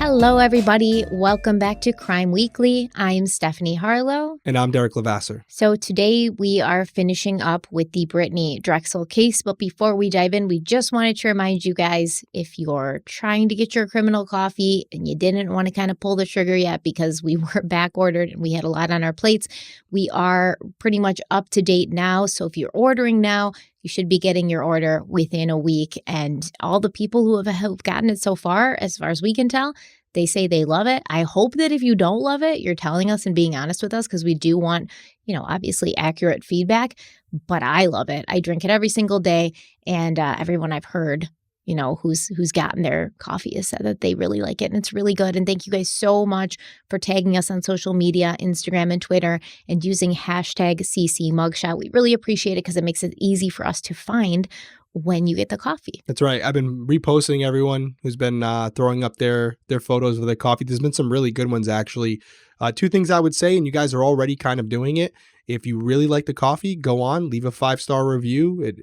Hello, everybody. Welcome back to Crime Weekly. I'm Stephanie Harlow. And I'm Derek Levasseur. So today we are finishing up with the Brittanee Drexel case. But before we dive in, we just wanted to remind you guys, if you're trying to get your criminal coffee and you didn't want to kind of pull the trigger yet because we were back ordered and we had a lot on our plates, we are pretty much up to date now. So if you're ordering now, you should be getting your order within a week. And all the people who have gotten it so far as we can tell, they say they love it. I hope that if you don't love it, you're telling us and being honest with us, because we do want, obviously accurate feedback. But I love it. I drink it every single day. And everyone I've heard, who's gotten their coffee has said that they really like it and it's really good. And thank you guys so much for tagging us on social media, Instagram and Twitter, and using hashtag #CCMugshot. We really appreciate it because it makes it easy for us to find when you get the coffee. That's right. I've been reposting everyone who's been throwing up their photos of their coffee. There's been some really good ones, actually. Two things I would say, and you guys are already kind of doing it. If you really like the coffee, go on, leave a 5-star review. It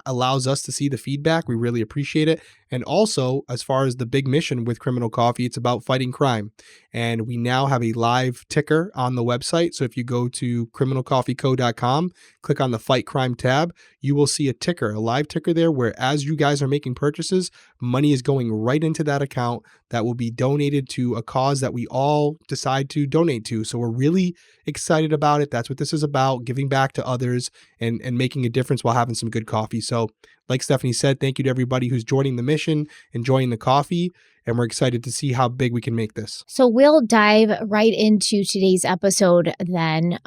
allows us to see the feedback. We really appreciate it. And also, as far as the big mission with Criminal Coffee, it's about fighting crime. And we now have a live ticker on the website. So if you go to criminalcoffeeco.com, click on the Fight Crime tab, you will see a ticker, a live ticker there, where as you guys are making purchases, money is going right into that account that will be donated to a cause that we all decide to donate to. So we're really excited about it. That's what this is about, giving back to others and making a difference while having some good coffee. So like Stephanie said, thank you to everybody who's joining the mission, enjoying the coffee, and we're excited to see how big we can make this. So we'll dive right into today's episode then.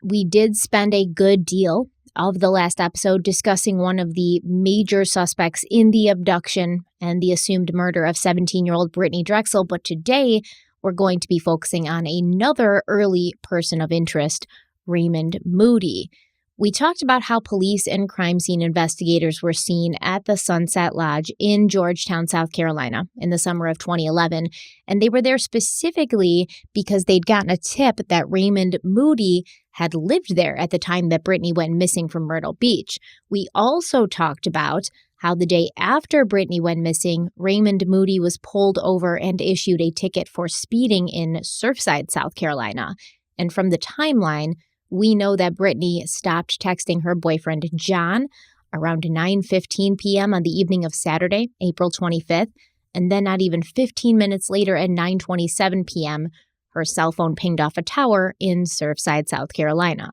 We did spend a good deal of the last episode discussing one of the major suspects in the abduction and the assumed murder of 17-year-old Brittanee Drexel, but today we're going to be focusing on another early person of interest, Raymond Moody. We talked about how police and crime scene investigators were seen at the Sunset Lodge in Georgetown, South Carolina in the summer of 2011, and they were there specifically because they'd gotten a tip that Raymond Moody had lived there at the time that Brittanee went missing from Myrtle Beach. We also talked about how the day after Brittanee went missing, Raymond Moody was pulled over and issued a ticket for speeding in Surfside, South Carolina. And from the timeline, we know that Brittanee stopped texting her boyfriend, John, around 9:15 p.m. on the evening of Saturday, April 25th. And then not even 15 minutes later at 9:27 p.m., her cell phone pinged off a tower in Surfside, South Carolina.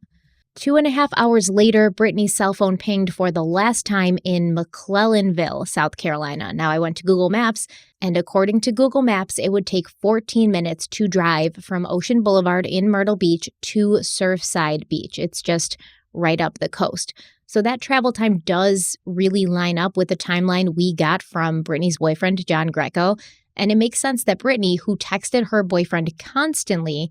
2.5 hours later, Brittanee's cell phone pinged for the last time in McClellanville, South Carolina. Now, I went to Google Maps, and according to Google Maps, it would take 14 minutes to drive from Ocean Boulevard in Myrtle Beach to Surfside Beach. It's just right up the coast. So that travel time does really line up with the timeline we got from Brittanee's boyfriend, John Greco. And it makes sense that Brittanee, who texted her boyfriend constantly,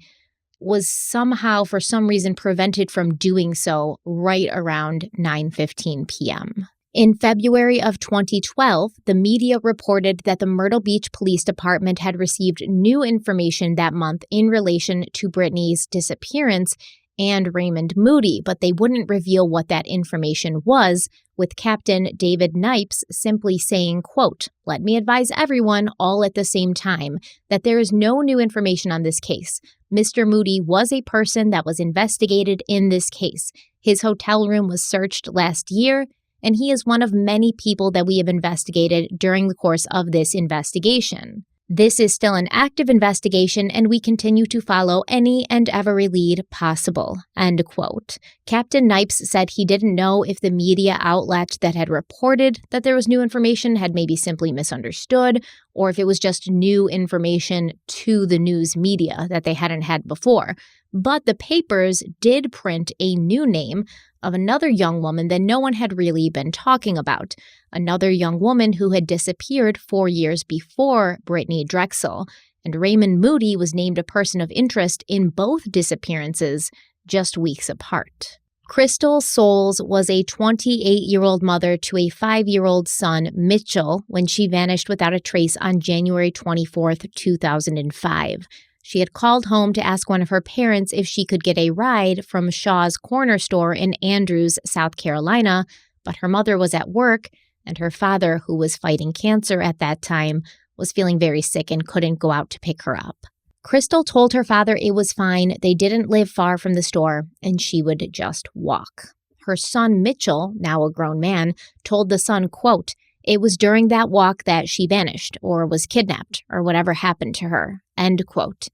was somehow, for some reason, prevented from doing so right around 9:15 p.m. In February of 2012, the media reported that the Myrtle Beach Police Department had received new information that month in relation to Brittanee's disappearance and Raymond Moody, but they wouldn't reveal what that information was, with Captain David Knipes simply saying, quote, "Let me advise everyone all at the same time that there is no new information on this case. Mr. Moody was a person that was investigated in this case. His hotel room was searched last year, and he is one of many people that we have investigated during the course of this investigation. This is still an active investigation, and we continue to follow any and every lead possible," end quote. Captain Knipes said he didn't know if the media outlet that had reported that there was new information had maybe simply misunderstood, or if it was just new information to the news media that they hadn't had before. But the papers did print a new name of another young woman that no one had really been talking about, another young woman who had disappeared 4 years before Brittanee Drexel, and Raymond Moody was named a person of interest in both disappearances just weeks apart. Crystal Souls was a 28-year-old mother to a 5-year-old son, Mitchell, when she vanished without a trace on January 24th, 2005. She had called home to ask one of her parents if she could get a ride from Shaw's Corner Store in Andrews, South Carolina, but her mother was at work, and her father, who was fighting cancer at that time, was feeling very sick and couldn't go out to pick her up. Crystal told her father it was fine, they didn't live far from the store, and she would just walk. Her son Mitchell, now a grown man, told the Sun, quote, "It was during that walk that she vanished or was kidnapped or whatever happened to her," end quote.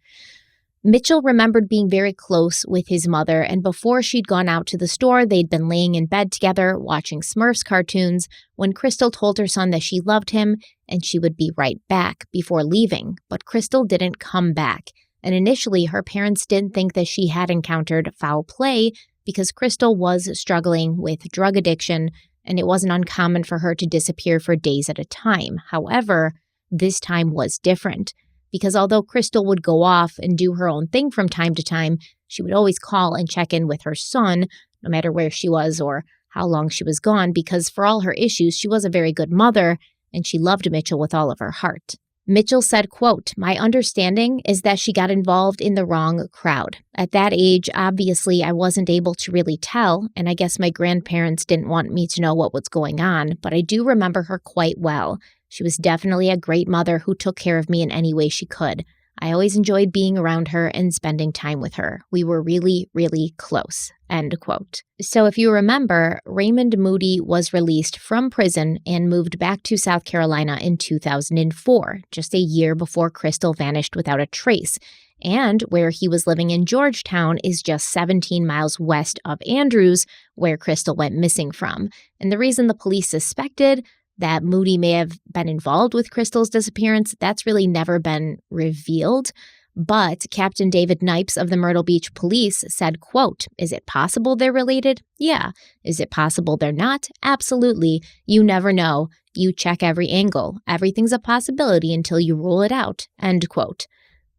Mitchell remembered being very close with his mother, and before she'd gone out to the store, they'd been laying in bed together watching Smurfs cartoons when Crystal told her son that she loved him and she would be right back before leaving. But Crystal didn't come back, and initially her parents didn't think that she had encountered foul play because Crystal was struggling with drug addiction, and it wasn't uncommon for her to disappear for days at a time. However, this time was different, because although Crystal would go off and do her own thing from time to time, she would always call and check in with her son, no matter where she was or how long she was gone, because for all her issues, she was a very good mother, and she loved Mitchell with all of her heart. Mitchell said, quote, "My understanding is that she got involved in the wrong crowd. At that age, obviously, I wasn't able to really tell, and I guess my grandparents didn't want me to know what was going on, but I do remember her quite well. She was definitely a great mother who took care of me in any way she could. I always enjoyed being around her and spending time with her. We were really, really close," end quote. So if you remember, Raymond Moody was released from prison and moved back to South Carolina in 2004, just a year before Crystal vanished without a trace. And where he was living in Georgetown is just 17 miles west of Andrews, where Crystal went missing from. And the reason the police suspected that Moody may have been involved with Crystal's disappearance, that's really never been revealed. But Captain David Knipes of the Myrtle Beach Police said, quote, "Is it possible they're related? Yeah. Is it possible they're not? Absolutely. You never know. You check every angle. Everything's a possibility until you rule it out," end quote.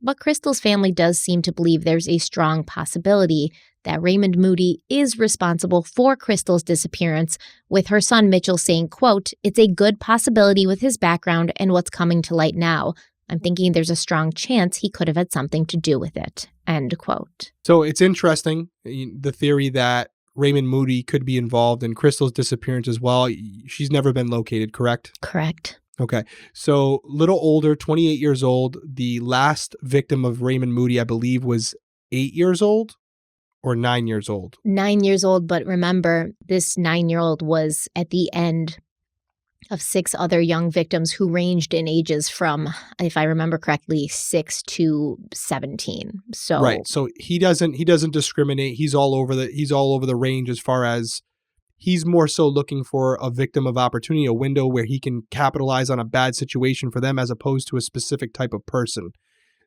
But Crystal's family does seem to believe there's a strong possibility that Raymond Moody is responsible for Crystal's disappearance, with her son Mitchell saying, quote, "It's a good possibility with his background and what's coming to light now. I'm thinking there's a strong chance he could have had something to do with it," end quote. So it's interesting, the theory that Raymond Moody could be involved in Crystal's disappearance as well. She's never been located, correct? Correct. Okay. So little older, 28 years old. The last victim of Raymond Moody, I believe, was 8 years old or 9 years old. 9 years old, but remember, this 9-year-old was at the end of 6 other young victims who ranged in ages from, if I remember correctly, 6 to 17. So right. So he doesn't discriminate. He's all over the range as far as he's more so looking for a victim of opportunity, a window where he can capitalize on a bad situation for them as opposed to a specific type of person.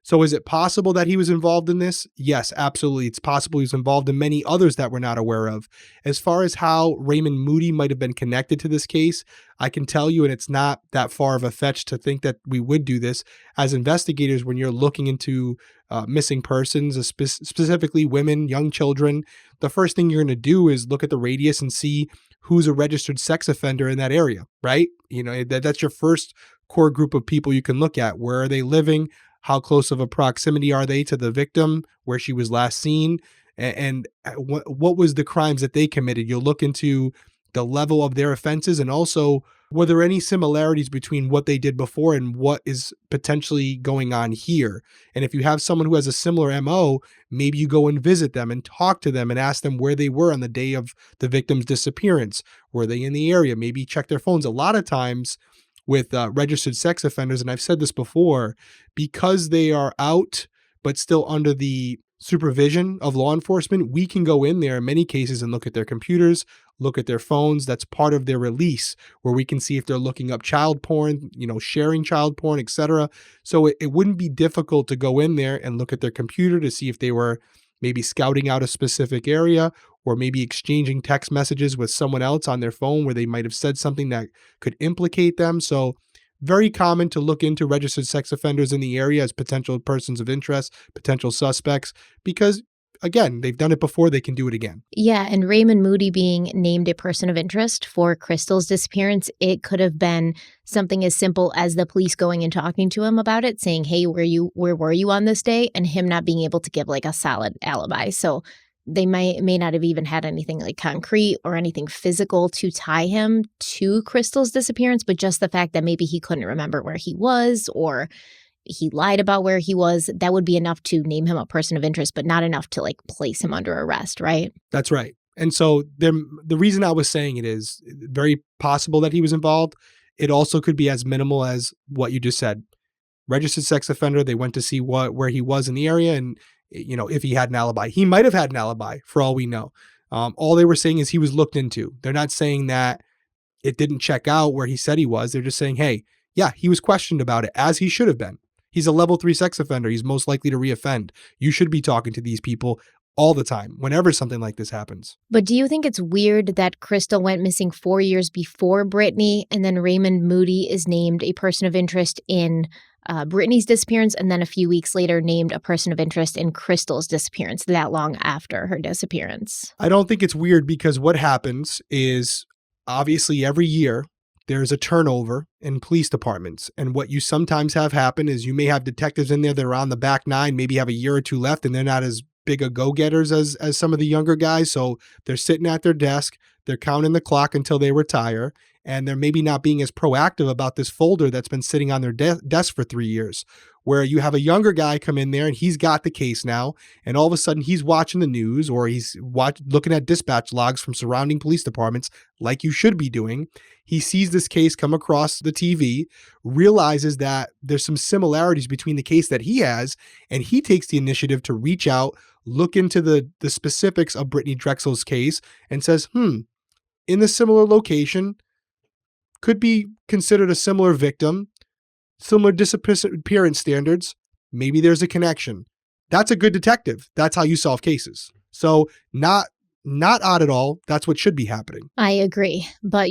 So is it possible that he was involved in this? Yes, absolutely. It's possible he was involved in many others that we're not aware of. As far as how Raymond Moody might have been connected to this case, I can tell you, and it's not that far of a fetch to think that we would do this as investigators when you're looking into missing persons, specifically women, young children. The first thing you're going to do is look at the radius and see who's a registered sex offender in that area, right? You know, that's your first core group of people you can look at. Where are they living? How close of a proximity are they to the victim, where she was last seen, and what was the crimes that they committed? You'll look into the level of their offenses, and also were there any similarities between what they did before and what is potentially going on here? And if you have someone who has a similar MO, maybe you go and visit them and talk to them and ask them where they were on the day of the victim's disappearance. Were they in the area? Maybe check their phones. A lot of times with registered sex offenders, and I've said this before, because they are out but still under the supervision of law enforcement, we can go in there in many cases and look at their computers, look at their phones. That's part of their release, where we can see if they're looking up child porn, sharing child porn, etc. So it wouldn't be difficult to go in there and look at their computer to see if they were maybe scouting out a specific area, or maybe exchanging text messages with someone else on their phone where they might have said something that could implicate them. So very common to look into registered sex offenders in the area as potential persons of interest, potential suspects, because again, they've done it before, they can do it again. Yeah, and Raymond Moody being named a person of interest for Crystal's disappearance, it could have been something as simple as the police going and talking to him about it, saying, "Hey, where were you on this day?" and him not being able to give like a solid alibi. So they may not have even had anything like concrete or anything physical to tie him to Crystal's disappearance, but just the fact that maybe he couldn't remember where he was or he lied about where he was, that would be enough to name him a person of interest, but not enough to like place him under arrest, right? That's right. And so the reason I was saying it is very possible that he was involved. It also could be as minimal as what you just said. Registered sex offender. They went to see where he was in the area, and if he had an alibi. He might have had an alibi for all we know. All they were saying is he was looked into. They're not saying that it didn't check out where he said he was. They're just saying, hey, yeah, he was questioned about it, as he should have been. He's a level 3 sex offender. He's most likely to reoffend. You should be talking to these people all the time, whenever something like this happens. But do you think it's weird that Crystal went missing 4 years before Brittanee, and then Raymond Moody is named a person of interest in Brittanee's disappearance, and then a few weeks later named a person of interest in Crystal's disappearance that long after her disappearance? I don't think it's weird, because what happens is obviously every year there's a turnover in police departments. And what you sometimes have happen is you may have detectives in there that are on the back nine, maybe have a year or two left, and they're not as big a go-getters as some of the younger guys. So they're sitting at their desk, they're counting the clock until they retire, and they're maybe not being as proactive about this folder that's been sitting on their desk for 3 years, where you have a younger guy come in there and he's got the case now, and all of a sudden he's watching the news or he's looking at dispatch logs from surrounding police departments like you should be doing. He sees this case come across the TV, realizes that there's some similarities between the case that he has, and he takes the initiative to reach out, look into the specifics of Brittanee Drexel's case, and says, in the similar location, could be considered a similar victim, similar disappearance standards, maybe there's a connection. That's a good detective. That's how you solve cases. So not odd at all. That's what should be happening. I agree. But,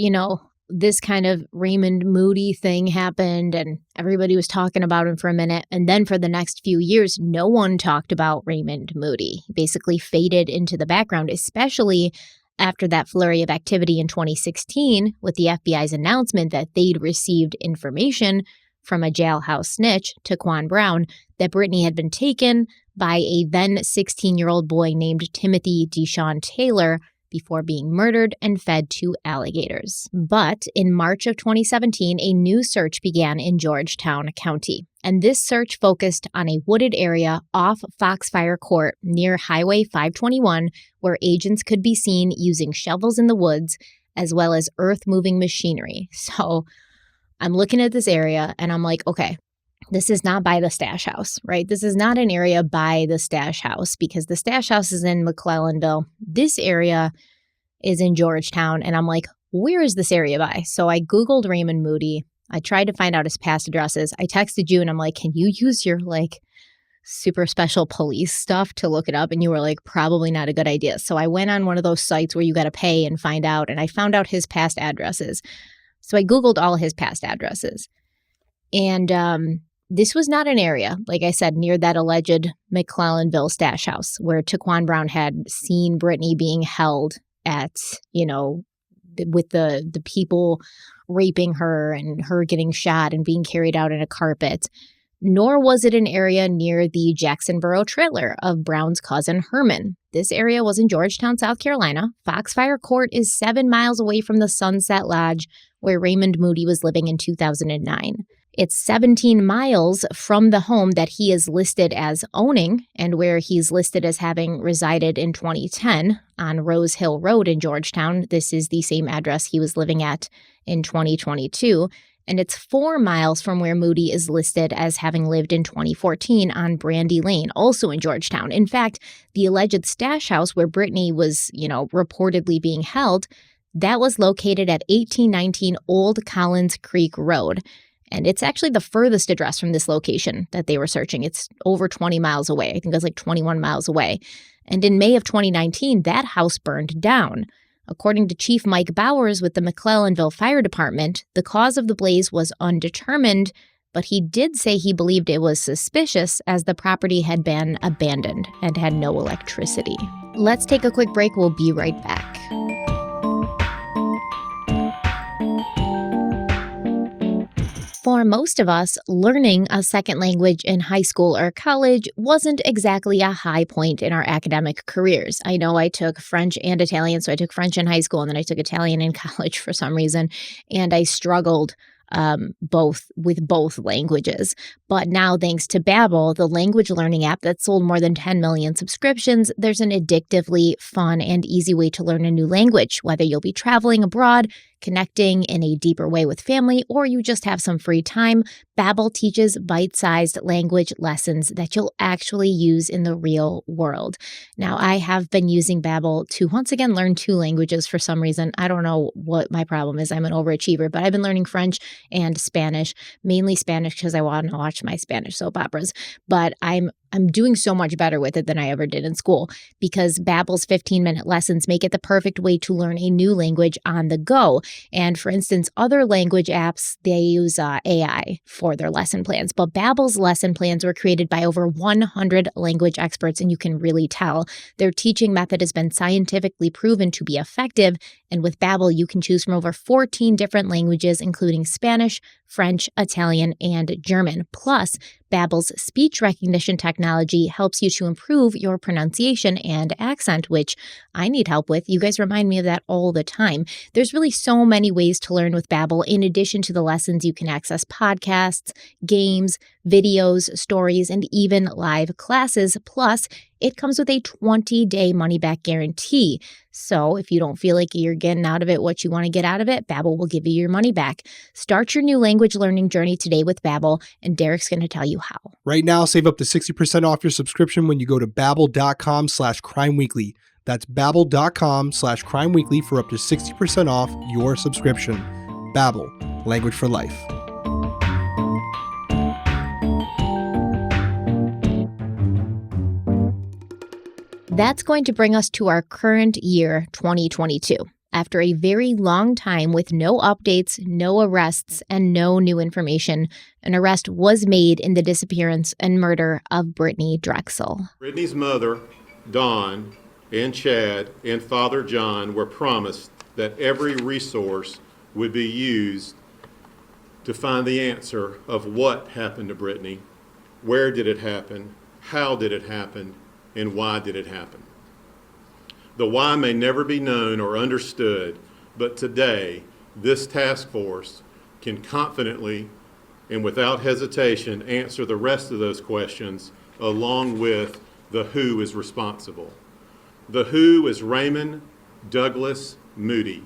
this kind of Raymond Moody thing happened and everybody was talking about him for a minute. And then for the next few years, no one talked about Raymond Moody. He basically faded into the background, especially after that flurry of activity in 2016 with the FBI's announcement that they'd received information from a jailhouse snitch, Taquan Brown, that Brittanee had been taken by a then 16-year-old boy named Timothy Deshaun Taylor before being murdered and fed to alligators. But in March of 2017, a new search began in Georgetown County. And this search focused on a wooded area off Foxfire Court near Highway 521, where agents could be seen using shovels in the woods as well as earth-moving machinery. So I'm looking at this area and I'm like, okay, this is not by the stash house, right? This is not an area by the stash house because the stash house is in McClellanville. This area is in Georgetown. And I'm like, where is this area by? So I Googled Raymond Moody. I tried to find out his past addresses. I texted you and I'm like, can you use your super special police stuff to look it up? And you were like, probably not a good idea. So I went on one of those sites where you got to pay and find out. And I found out his past addresses. So I Googled all his past addresses. And this was not an area, like I said, near that alleged McClellanville stash house where Taquan Brown had seen Brittanee being held at, with the people raping her and her getting shot and being carried out in a carpet. Nor was it an area near the Jacksonboro trailer of Brown's cousin Herman. This area was in Georgetown, South Carolina. Foxfire Court is 7 miles away from the Sunset Lodge where Raymond Moody was living in 2009. It's 17 miles from the home that he is listed as owning and where he's listed as having resided in 2010 on Rose Hill Road in Georgetown. This is the same address he was living at in 2022. And it's 4 miles from where Moody is listed as having lived in 2014 on Brandy Lane, also in Georgetown. In fact, the alleged stash house where Brittanee was, reportedly being held, that was located at 1819 Old Collins Creek Road. And it's actually the furthest address from this location that they were searching. It's over 20 miles away. I think it was 21 miles away. And in May of 2019, that house burned down. According to Chief Mike Bowers with the McClellanville Fire Department, the cause of the blaze was undetermined, but he did say he believed it was suspicious as the property had been abandoned and had no electricity. Let's take a quick break. We'll be right back. For most of us, learning a second language in high school or college wasn't exactly a high point in our academic careers. I know I took French and Italian, so I took French in high school and then I took Italian in college for some reason, and I struggled both languages. But now, thanks to Babbel, the language learning app that sold more than 10 million subscriptions, there's an addictively fun and easy way to learn a new language, whether you'll be traveling abroad, connecting in a deeper way with family, or you just have some free time. Babbel teaches bite-sized language lessons that you'll actually use in the real world. Now, I have been using Babbel to once again learn 2 languages for some reason. I don't know what my problem is. I'm an overachiever, but I've been learning French and Spanish, mainly Spanish because I want to watch my Spanish soap operas. But I'm doing so much better with it than I ever did in school because Babbel's 15-minute lessons make it the perfect way to learn a new language on the go. And for instance, other language apps, they use AI for their lesson plans. But Babbel's lesson plans were created by over 100 language experts, and you can really tell. Their teaching method has been scientifically proven to be effective. And with Babbel, you can choose from over 14 different languages, including Spanish, French, Italian, and German. Plus, Babbel's speech recognition technology helps you to improve your pronunciation and accent, which I need help with. You guys remind me of that all the time. There's really so many ways to learn with Babbel. In addition to the lessons, you can access podcasts, games, videos, stories, and even live classes. Plus, it comes with a 20-day money-back guarantee. So if you don't feel like you're getting out of it what you want to get out of it, Babbel will give you your money back. Start your new language learning journey today with Babbel, and Derek's going to tell you how. Right now, save up to 60% off your subscription when you go to babbel.com/crimeweekly. That's babbel.com/crimeweekly for up to 60% off your subscription. Babbel, language for life. That's going to bring us to our current year, 2022. After a very long time with no updates, no arrests, and no new information, an arrest was made in the disappearance and murder of Brittanee Drexel. Brittany's mother, Dawn, and Chad, and Father John were promised that every resource would be used to find the answer of what happened to Brittanee, where did it happen, how did it happen, and why did it happen. The why may never be known or understood, but today, this task force can confidently and without hesitation answer the rest of those questions along with the who is responsible. The who is Raymond Douglas Moody,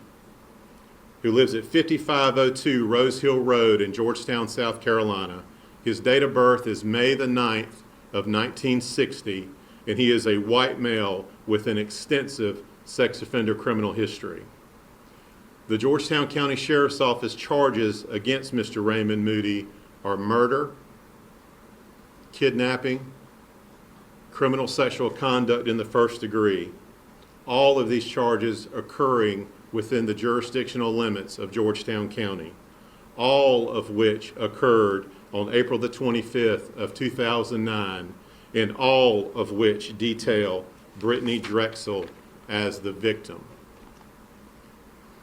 who lives at 5502 Rose Hill Road in Georgetown, South Carolina. His date of birth is May the 9th of 1960, and he is a white male with an extensive sex offender criminal history. The Georgetown County Sheriff's Office charges against Mr. Raymond Moody are murder, kidnapping, criminal sexual conduct in the first degree. All of these charges occurring within the jurisdictional limits of Georgetown County, all of which occurred on April the 25th of 2009, and all of which detail Brittanee Drexel as the victim.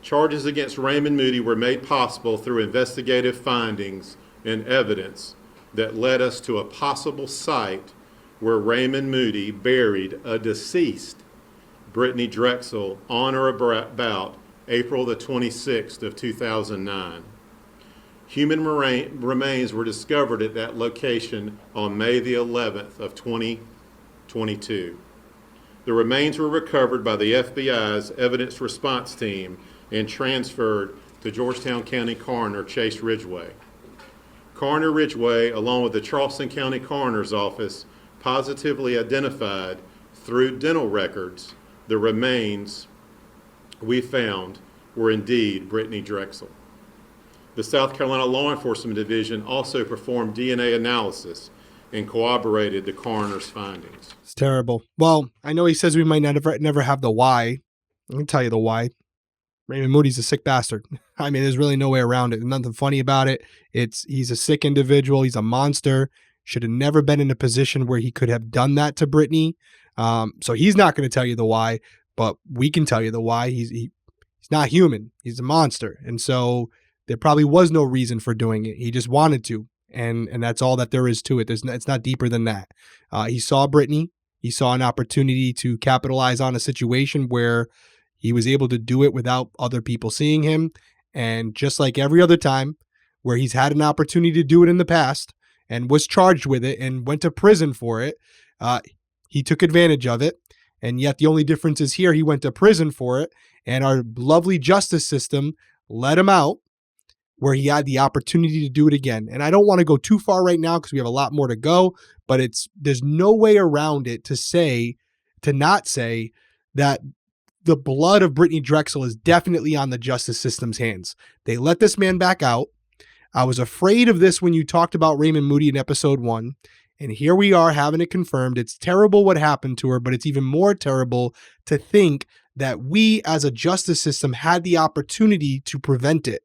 Charges against Raymond Moody were made possible through investigative findings and evidence that led us to a possible site where Raymond Moody buried a deceased Brittanee Drexel on or about April the 26th of 2009. Human remains were discovered at that location on May the 11th of 2022. The remains were recovered by the FBI's evidence response team and transferred to Georgetown County Coroner Chase Ridgway. Coroner Ridgway, along with the Charleston County Coroner's Office, positively identified through dental records the remains we found were indeed Brittanee Drexel. The South Carolina Law Enforcement Division also performed DNA analysis and corroborated the coroner's findings. It's terrible. Well, I know he says we might never have the why. I can tell you the why. Raymond Moody's a sick bastard. I mean, there's really no way around it. There's nothing funny about it. He's a sick individual. He's a monster. Should have never been in a position where he could have done that to Brittanee. So he's not going to tell you the why, but we can tell you the why. He's not human. He's a monster. And so There probably was no reason for doing it. He just wanted to. And that's all that there is to it. It's not deeper than that. He saw Brittanee. He saw an opportunity to capitalize on a situation where he was able to do it without other people seeing him. And just like every other time where he's had an opportunity to do it in the past and was charged with it and went to prison for it, he took advantage of it. And yet the only difference is here he went to prison for it, and our lovely justice system let him out where he had the opportunity to do it again. And I don't want to go too far right now because we have a lot more to go, but there's no way around it to not say that the blood of Brittanee Drexel is definitely on the justice system's hands. They let this man back out. I was afraid of this when you talked about Raymond Moody in episode 1. And here we are having it confirmed. It's terrible what happened to her, but it's even more terrible to think that we as a justice system had the opportunity to prevent it.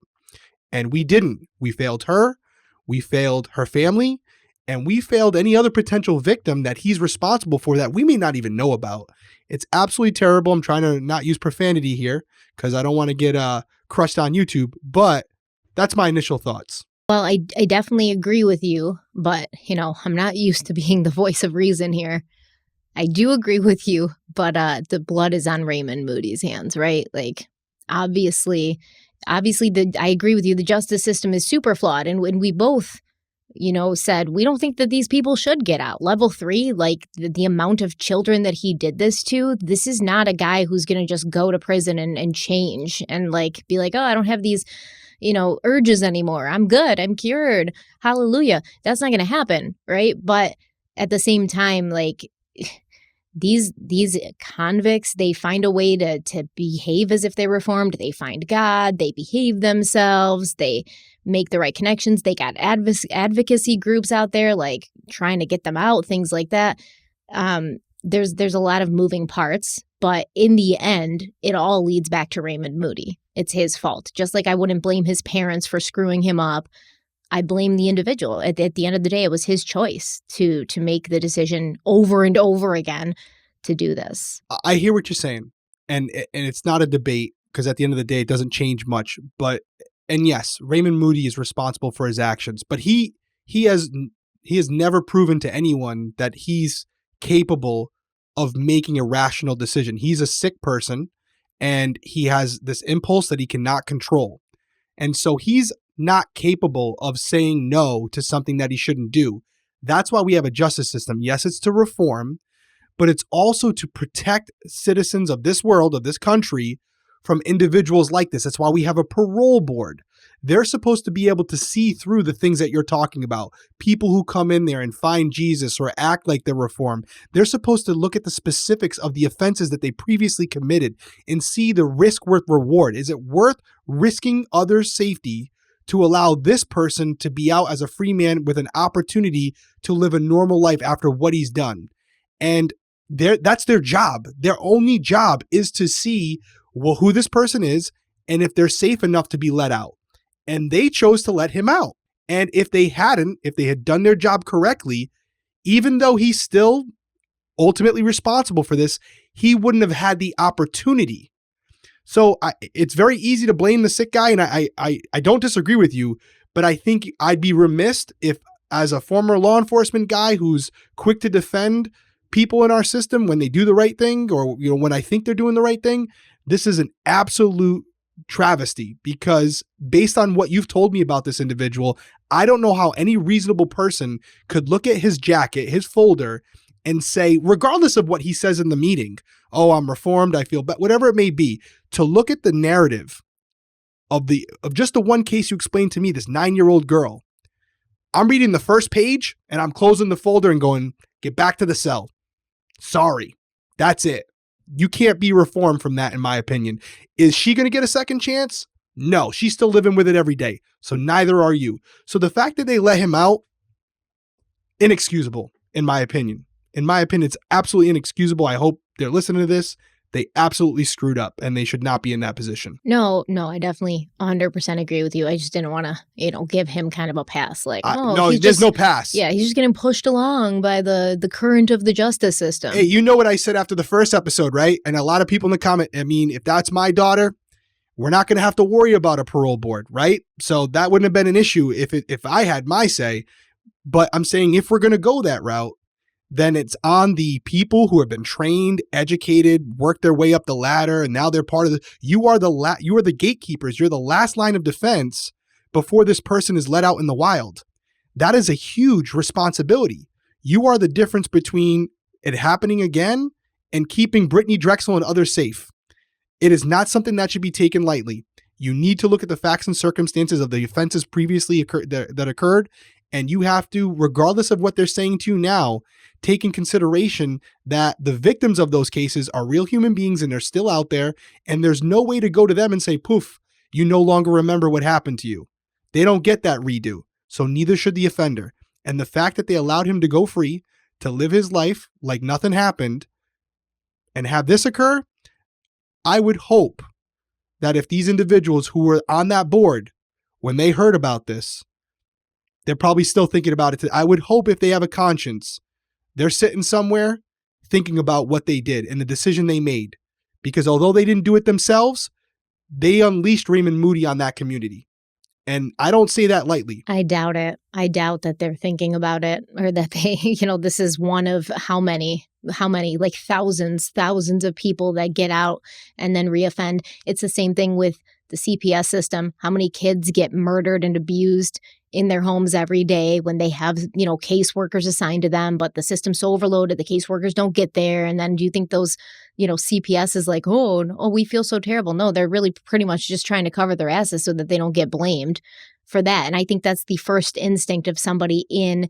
And we didn't. We failed her. We failed her family. And we failed any other potential victim that he's responsible for that we may not even know about. It's absolutely terrible. I'm trying to not use profanity here because I don't want to get crushed on YouTube, but that's my initial thoughts. Well, I definitely agree with you, but, I'm not used to being the voice of reason here. I do agree with you, but the blood is on Raymond Moody's hands, right? Like, obviously, I agree with you. The justice system is super flawed, and when we both said, we don't think that these people should get out. Level 3, like the amount of children that he did this to, this is not a guy who's going to just go to prison and change and be like, oh, I don't have these, urges anymore. I'm good. I'm cured. Hallelujah. That's not going to happen. Right. But at the same time, these convicts, they find a way to behave as if they're reformed. They find God. They behave themselves. They make the right connections. They got advocacy groups out there, trying to get them out, things like that. There's a lot of moving parts, but in the end, it all leads back to Raymond Moody. It's his fault. Just like I wouldn't blame his parents for screwing him up, I blame the individual. At the end of the day, it was his choice to make the decision over and over again to do this. I hear what you're saying, and it's not a debate because at the end of the day, it doesn't change much. And yes, Raymond Moody is responsible for his actions, but he has never proven to anyone that he's capable of making a rational decision. He's a sick person, and he has this impulse that he cannot control. And so he's not capable of saying no to something that he shouldn't do. That's why we have a justice system. Yes, it's to reform, but it's also to protect citizens of this world, of this country, from individuals like this. That's why we have a parole board. They're supposed to be able to see through the things that you're talking about. People who come in there and find Jesus or act like they're reformed. They're supposed to look at the specifics of the offenses that they previously committed and see the risk worth reward. Is it worth risking others' safety to allow this person to be out as a free man with an opportunity to live a normal life after what he's done? And that's their job. Their only job is to see who this person is and if they're safe enough to be let out. And they chose to let him out. And if they had done their job correctly, even though he's still ultimately responsible for this, he wouldn't have had the opportunity. So it's very easy to blame the sick guy, and I don't disagree with you, but I think I'd be remiss if, as a former law enforcement guy who's quick to defend people in our system when they do the right thing, or when I think they're doing the right thing, this is an absolute travesty, because based on what you've told me about this individual, I don't know how any reasonable person could look at his jacket, his folder, and say, regardless of what he says in the meeting, oh, I'm reformed, I feel better, whatever it may be, to look at the narrative of just the one case you explained to me, this 9-year-old girl. I'm reading the first page and I'm closing the folder and going, get back to the cell. Sorry, that's it. You can't be reformed from that, in my opinion. Is she going to get a second chance? No, she's still living with it every day. So neither are you. So the fact that they let him out, inexcusable, in my opinion. In my opinion, it's absolutely inexcusable. I hope they're listening to this. They absolutely screwed up, and they should not be in that position. No, I definitely 100% agree with you. I just didn't want to, give him kind of a pass. No, there's no pass. Yeah, he's just getting pushed along by the current of the justice system. Hey, you know what I said after the first episode, right? And a lot of people in the comment, if that's my daughter, we're not going to have to worry about a parole board, right? So that wouldn't have been an issue if I had my say. But I'm saying if we're going to go that route, then it's on the people who have been trained, educated, worked their way up the ladder, and now they're part of you are the gatekeepers. You're the last line of defense before this person is let out in the wild. That is a huge responsibility. You are the difference between it happening again and keeping Brittanee Drexel and others safe. It is not something that should be taken lightly. You need to look at the facts and circumstances of the offenses previously that occurred, and you have to, regardless of what they're saying to you now, take in consideration that the victims of those cases are real human beings and they're still out there, and there's no way to go to them and say, poof, you no longer remember what happened to you. They don't get that redo, so neither should the offender. And the fact that they allowed him to go free, to live his life like nothing happened, and have this occur, I would hope that if these individuals who were on that board, when they heard about this, they're probably still thinking about it. I would hope if they have a conscience, they're sitting somewhere thinking about what they did and the decision they made. Because although they didn't do it themselves, they unleashed Raymond Moody on that community. And I don't say that lightly. I doubt it. I doubt that they're thinking about it, or that they, this is one of how many, like thousands of people that get out and then reoffend. It's the same thing with the CPS system. How many kids get murdered and abused in their homes every day when they have, caseworkers assigned to them, but the system's so overloaded, the caseworkers don't get there. And then do you think those, CPS is like, oh, we feel so terrible? No, they're really pretty much just trying to cover their asses so that they don't get blamed for that. And I think that's the first instinct of somebody in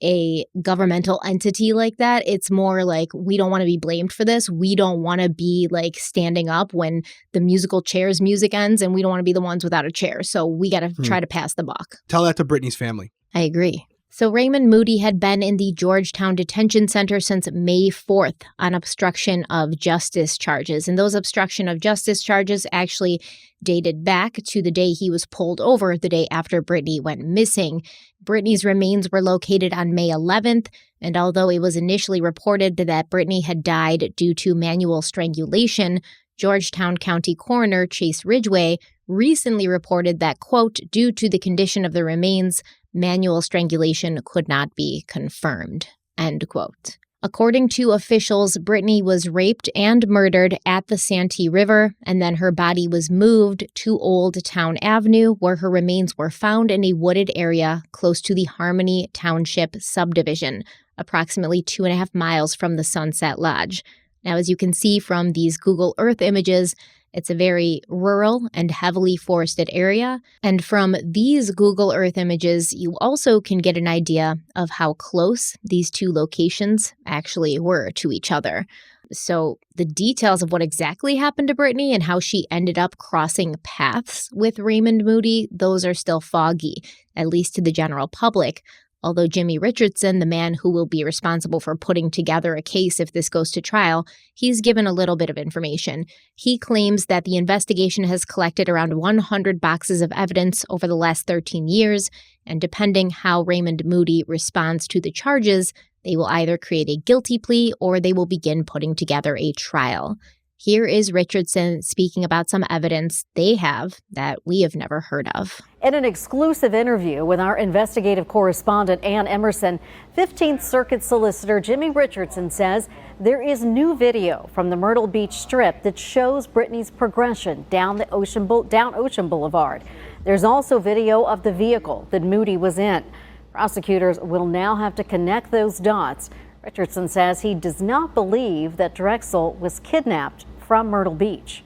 a governmental entity like that. It's more like, we don't want to be blamed for this. We don't want to be like standing up when the musical chairs music ends, and we don't want to be the ones without a chair. So we got to try to pass the buck. Tell that to Brittany's family. I agree. So Raymond Moody had been in the Georgetown Detention Center since May 4th on obstruction of justice charges. And those obstruction of justice charges actually dated back to the day he was pulled over, the day after Brittanee went missing. Brittanee's remains were located on May 11th, and although it was initially reported that Brittanee had died due to manual strangulation, Georgetown County Coroner Chase Ridgway recently reported that, quote, due to the condition of the remains, manual strangulation could not be confirmed, end quote. According to officials, Brittanee was raped and murdered at the Santee River, and then her body was moved to Old Town Avenue, where her remains were found in a wooded area close to the Harmony Township subdivision, approximately 2.5 miles from the Sunset Lodge. Now, as you can see from these Google Earth images, it's a very rural and heavily forested area. And from these Google Earth images, you also can get an idea of how close these two locations actually were to each other. So the details of what exactly happened to Brittanee and how she ended up crossing paths with Raymond Moody, those are still foggy, at least to the general public. Although Jimmy Richardson, the man who will be responsible for putting together a case if this goes to trial, he's given a little bit of information. He claims that the investigation has collected around 100 boxes of evidence over the last 13 years, and depending how Raymond Moody responds to the charges, they will either create a guilty plea or they will begin putting together a trial. Here is Richardson speaking about some evidence they have that we have never heard of. In an exclusive interview with our investigative correspondent, Ann Emerson, 15th Circuit Solicitor Jimmy Richardson says there is new video from the Myrtle Beach Strip that shows Brittanee's progression down Ocean Boulevard. There's also video of the vehicle that Moody was in. Prosecutors will now have to connect those dots. Richardson says he does not believe that Drexel was kidnapped from Myrtle Beach.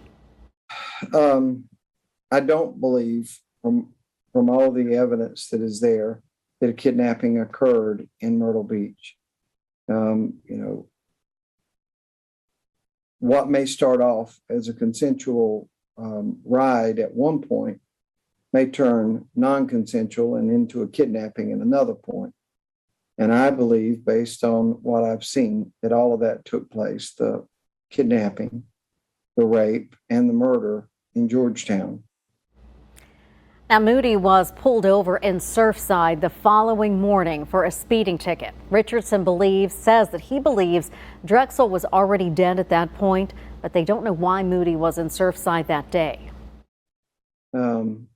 I don't believe from all the evidence that is there that a kidnapping occurred in Myrtle Beach. What may start off as a consensual ride at one point may turn non-consensual and into a kidnapping at another point. And I believe, based on what I've seen, that all of that took place, the kidnapping, the rape, and the murder in Georgetown. Now, Moody was pulled over in Surfside the following morning for a speeding ticket. Richardson says that he believes Drexel was already dead at that point, but they don't know why Moody was in Surfside that day.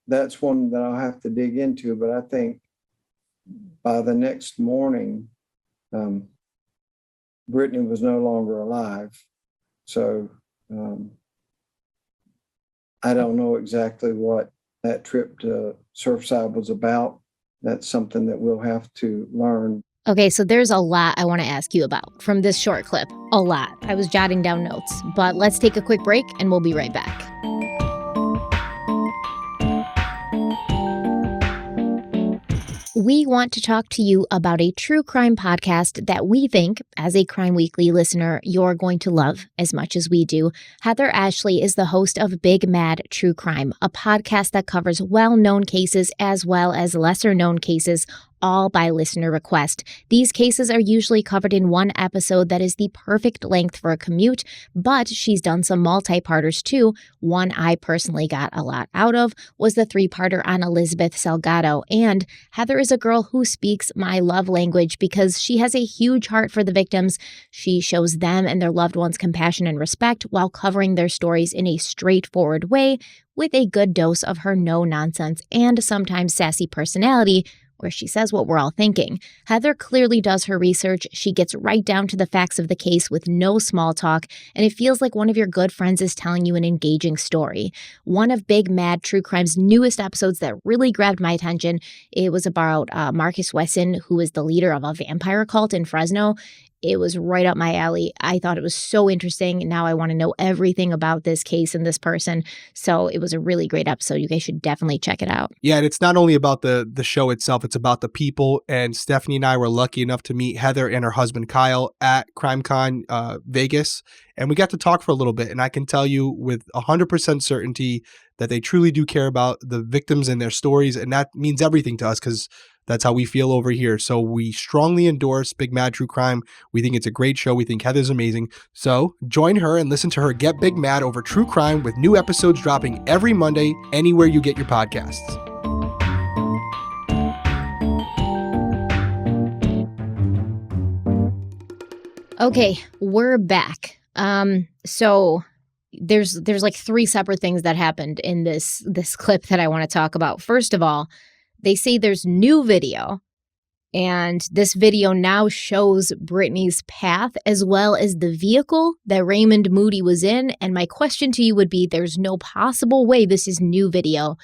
That's one that I'll have to dig into, but I think by the next morning, Brittanee was no longer alive. So I don't know exactly what that trip to Surfside was about. That's something that we'll have to learn. Okay, so there's a lot I want to ask you about from this short clip. A lot. I was jotting down notes, but let's take a quick break and we'll be right back. We want to talk to you about a true crime podcast that we think, as a Crime Weekly listener, you're going to love as much as we do. Heather Ashley is the host of Big Mad True Crime, a podcast that covers well-known cases as well as lesser-known cases, all by listener request. These cases are usually covered in one episode that is the perfect length for a commute, but she's done some multi-parters too. One I personally got a lot out of was the 3-parter on Elizabeth Salgado, and Heather is a girl who speaks my love language because she has a huge heart for the victims. She shows them and their loved ones compassion and respect while covering their stories in a straightforward way with a good dose of her no-nonsense and sometimes sassy personality, where she says what we're all thinking. Heather clearly does her research. She gets right down to the facts of the case with no small talk, and it feels like one of your good friends is telling you an engaging story. One of Big Mad True Crime's newest episodes that really grabbed my attention, it was about Marcus Wesson, who is the leader of a vampire cult in Fresno. It was right up my alley. I thought it was so interesting. Now I want to know everything about this case and this person. So it was a really great episode. You guys should definitely check it out. Yeah, and it's not only about the show itself, it's about the people. And Stephanie and I were lucky enough to meet Heather and her husband Kyle at CrimeCon Vegas. And we got to talk for a little bit. And I can tell you with 100% certainty that they truly do care about the victims and their stories. And that means everything to us because that's how we feel over here. So we strongly endorse Big Mad True Crime. We think it's a great show. We think Heather's amazing. So join her and listen to her get big mad over true crime with new episodes dropping every Monday anywhere you get your podcasts. Okay, we're back. So there's like 3 separate things that happened in this clip that I want to talk about. First of all, they say there's new video, and this video now shows Brittanee's path as well as the vehicle that Raymond Moody was in. And my question to you would be, there's no possible way this is new video.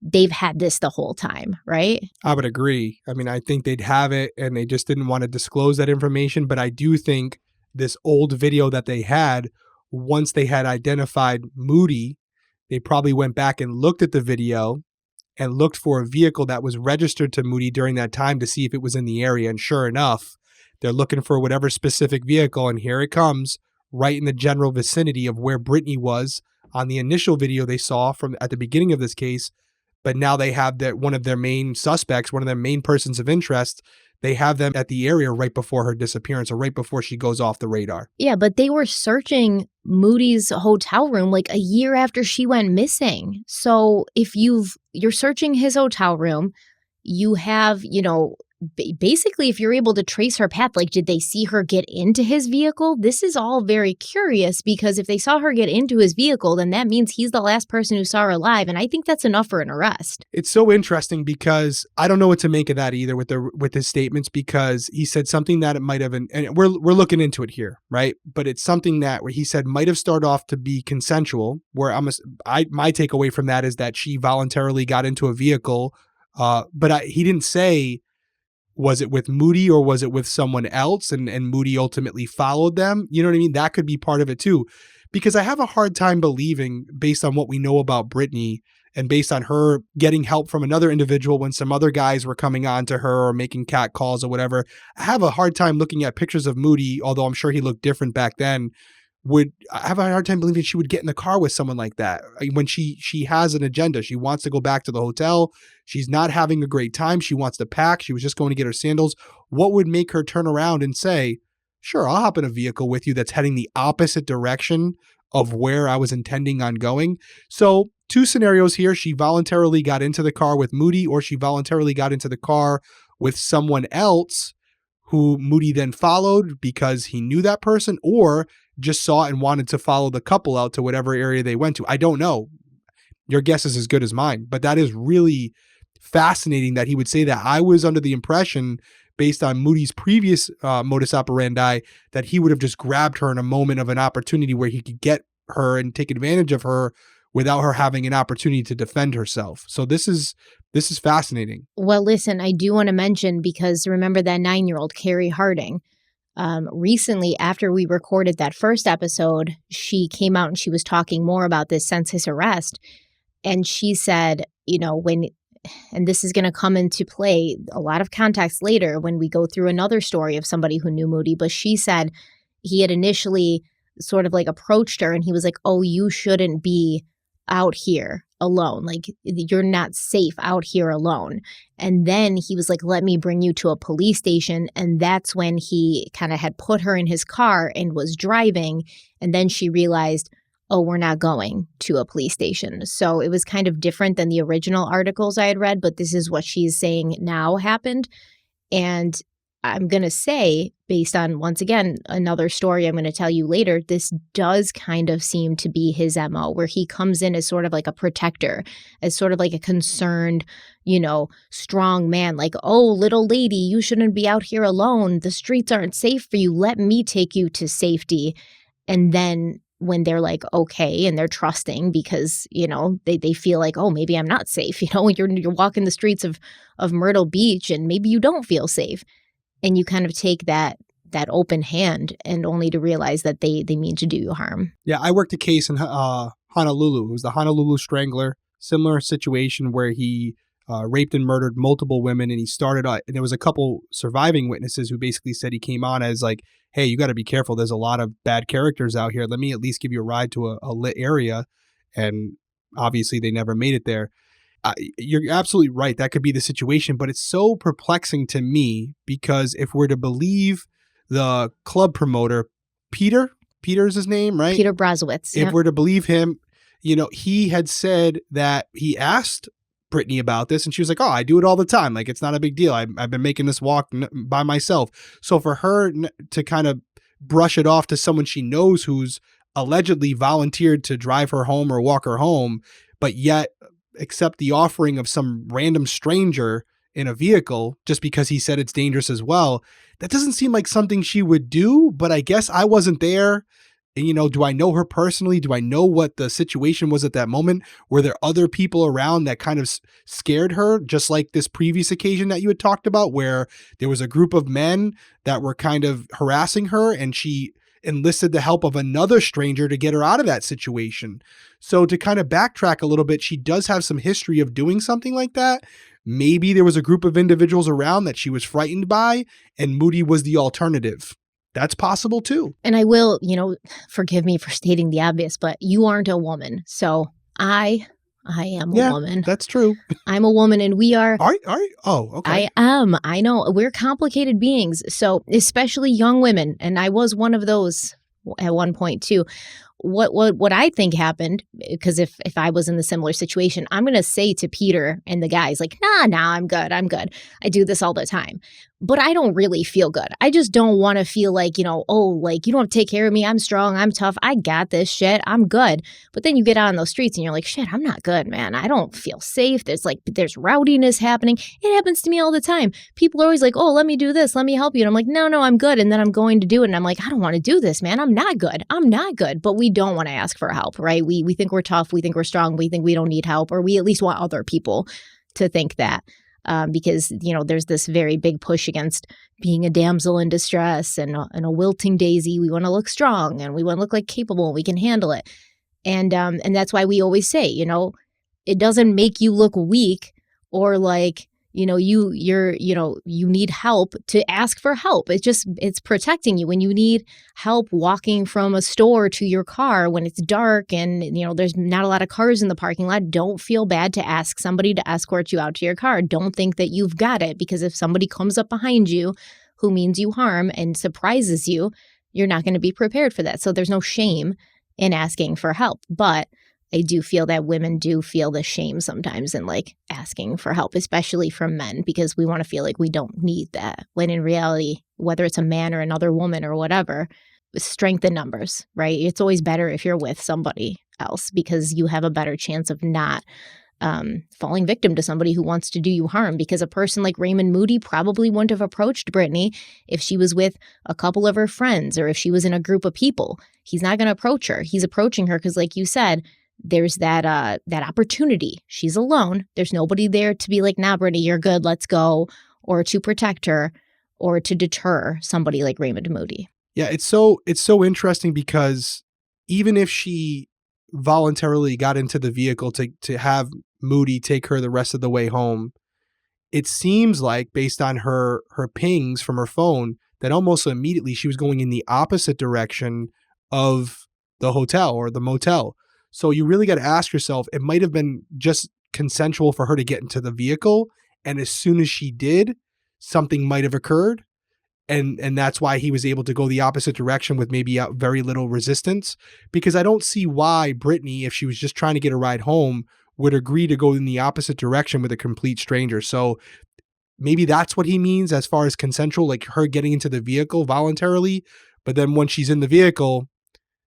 They've had this the whole time, right? I would agree. I mean, I think they'd have it and they just didn't want to disclose that information. But I do think this old video that they had, once they had identified Moody, they probably went back and looked at the video and looked for a vehicle that was registered to Moody during that time to see if it was in the area. And sure enough, they're looking for whatever specific vehicle. And here it comes, right in the general vicinity of where Brittanee was on the initial video they saw from at the beginning of this case. But now they have one of their main suspects, one of their main persons of interest. They have them at the area right before her disappearance or right before she goes off the radar. Yeah, but they were searching Moody's hotel room like a year after she went missing. So if you're searching his hotel room, you have, basically if you're able to trace her path, like did they see her get into his vehicle? This is all very curious because if they saw her get into his vehicle, then that means he's the last person who saw her alive. And I think that's enough for an arrest. It's so interesting because I don't know what to make of that either with his statements, because he said something that it might have been, and we're looking into it here, right? But it's something that where he said might have started off to be consensual, where my takeaway from that is that she voluntarily got into a vehicle, but he didn't say, was it with Moody or was it with someone else? And Moody ultimately followed them. You know what I mean? That could be part of it too. Because I have a hard time believing, based on what we know about Brittanee and based on her getting help from another individual when some other guys were coming on to her or making cat calls or whatever. I have a hard time looking at pictures of Moody, although I'm sure he looked different back then. I have a hard time believing she would get in the car with someone like that when she has an agenda. She wants to go back to the hotel. She's not having a great time. She wants to pack. She was just going to get her sandals. What would make her turn around and say, sure, I'll hop in a vehicle with you that's heading the opposite direction of where I was intending on going? So 2 scenarios here. She voluntarily got into the car with Moody, or she voluntarily got into the car with someone else who Moody then followed because he knew that person, or just saw it and wanted to follow the couple out to whatever area they went to. I don't know. your guess is as good as mine. But that is really fascinating that he would say that. I was under the impression, based on Moody's previous modus operandi, that he would have just grabbed her in a moment of an opportunity where he could get her and take advantage of her without her having an opportunity to defend herself. So this is fascinating. Well, listen, I do want to mention, because remember that 9-year-old Carrie Harding, recently after we recorded that first episode, she came out and she was talking more about this since his arrest. And she said, and this is going to come into play a lot of context later when we go through another story of somebody who knew Moody, but she said he had initially sort of like approached her and he was like, oh, you shouldn't be out here alone. Like, you're not safe out here alone. And then he was like, let me bring you to a police station. And that's when he kind of had put her in his car and was driving. And then she realized, oh, we're not going to a police station. So it was kind of different than the original articles I had read, but this is what she's saying now happened. And I'm going to say, based on, once again, another story I'm going to tell you later, this does kind of seem to be his MO, where he comes in as sort of like a protector, as sort of like a concerned, strong man, like, oh, little lady, you shouldn't be out here alone. The streets aren't safe for you. Let me take you to safety. And then when they're like, okay, and they're trusting because, they feel like, oh, maybe I'm not safe. You're walking the streets of Myrtle Beach and maybe you don't feel safe. And you kind of take that open hand and only to realize that they mean to do you harm. Yeah, I worked a case in Honolulu. It was the Honolulu Strangler. Similar situation where he raped and murdered multiple women, and he started and there was a couple surviving witnesses who basically said he came on as like, hey, you got to be careful. There's a lot of bad characters out here. Let me at least give you a ride to a lit area. And obviously they never made it there. You're absolutely right. That could be the situation, but it's so perplexing to me because if we're to believe the club promoter, Peter is his name, right? Peter Brazowitz. If we're to believe him, he had said that he asked Brittanee about this and she was like, oh, I do it all the time. Like, it's not a big deal. I've been making this walk by myself. So for her to kind of brush it off to someone she knows who's allegedly volunteered to drive her home or walk her home, but yet accept the offering of some random stranger in a vehicle just because he said it's dangerous as well, that doesn't seem like something she would do. But I guess I wasn't there. And, do I know her personally? Do I know what the situation was at that moment? Were there other people around that kind of scared her, just like this previous occasion that you had talked about, where there was a group of men that were kind of harassing her and she enlisted the help of another stranger to get her out of that situation? So to kind of backtrack a little bit, she does have some history of doing something like that. Maybe there was a group of individuals around that she was frightened by, and Moody was the alternative. That's possible too. And I will, forgive me for stating the obvious, but you aren't a woman. So I am a woman. That's true. I'm a woman and we are. Are you? Oh, okay. I am. I know. We're complicated beings. So especially young women. And I was one of those at one point too. What I think happened, because if I was in the similar situation, I'm going to say to Peter and the guys like, nah, I'm good. I do this all the time. But I don't really feel good. I just don't want to feel like, you don't have to take care of me. I'm strong. I'm tough. I got this shit. I'm good. But then you get out on those streets and you're like, shit, I'm not good, man. I don't feel safe. There's rowdiness happening. It happens to me all the time. People are always like, oh, let me do this. Let me help you. And I'm like, no, I'm good. And then I'm going to do it. And I'm like, I don't want to do this, man. I'm not good. But we don't want to ask for help, right? We think we're tough. We think we're strong. We think we don't need help, or we at least want other people to think that. Because, there's this very big push against being a damsel in distress and a wilting daisy. We want to look strong and we want to look like capable and we can handle it. And that's why we always say, it doesn't make you look weak or like, you need help to ask for help. It's protecting you when you need help walking from a store to your car when it's dark and, there's not a lot of cars in the parking lot. Don't feel bad to ask somebody to escort you out to your car. Don't think that you've got it, because if somebody comes up behind you who means you harm and surprises you, you're not going to be prepared for that. So there's no shame in asking for help. But I do feel that women do feel the shame sometimes in like asking for help, especially from men, because we want to feel like we don't need that. When in reality, whether it's a man or another woman or whatever, strength in numbers, right? It's always better if you're with somebody. else because you have a better chance of not falling victim to somebody who wants to do you harm, because a person like Raymond Moody probably wouldn't have approached Brittanee if she was with a couple of her friends or if she was in a group of people. He's not going to approach her. He's approaching her because, like you said, there's that opportunity. She's alone. There's nobody there to be like, nah, Brittanee, you're good, let's go, or to protect her or to deter somebody like Raymond Moody. Yeah, it's so interesting because even if she voluntarily got into the vehicle to have Moody take her the rest of the way home, it seems like, based on her pings from her phone, that almost immediately she was going in the opposite direction of the hotel or the motel. So you really got to ask yourself, it might have been just consensual for her to get into the vehicle, and as soon as she did, something might have occurred. And that's why he was able to go the opposite direction with maybe very little resistance, because I don't see why Brittanee, if she was just trying to get a ride home, would agree to go in the opposite direction with a complete stranger. So maybe that's what he means as far as consensual, like her getting into the vehicle voluntarily. But then when she's in the vehicle,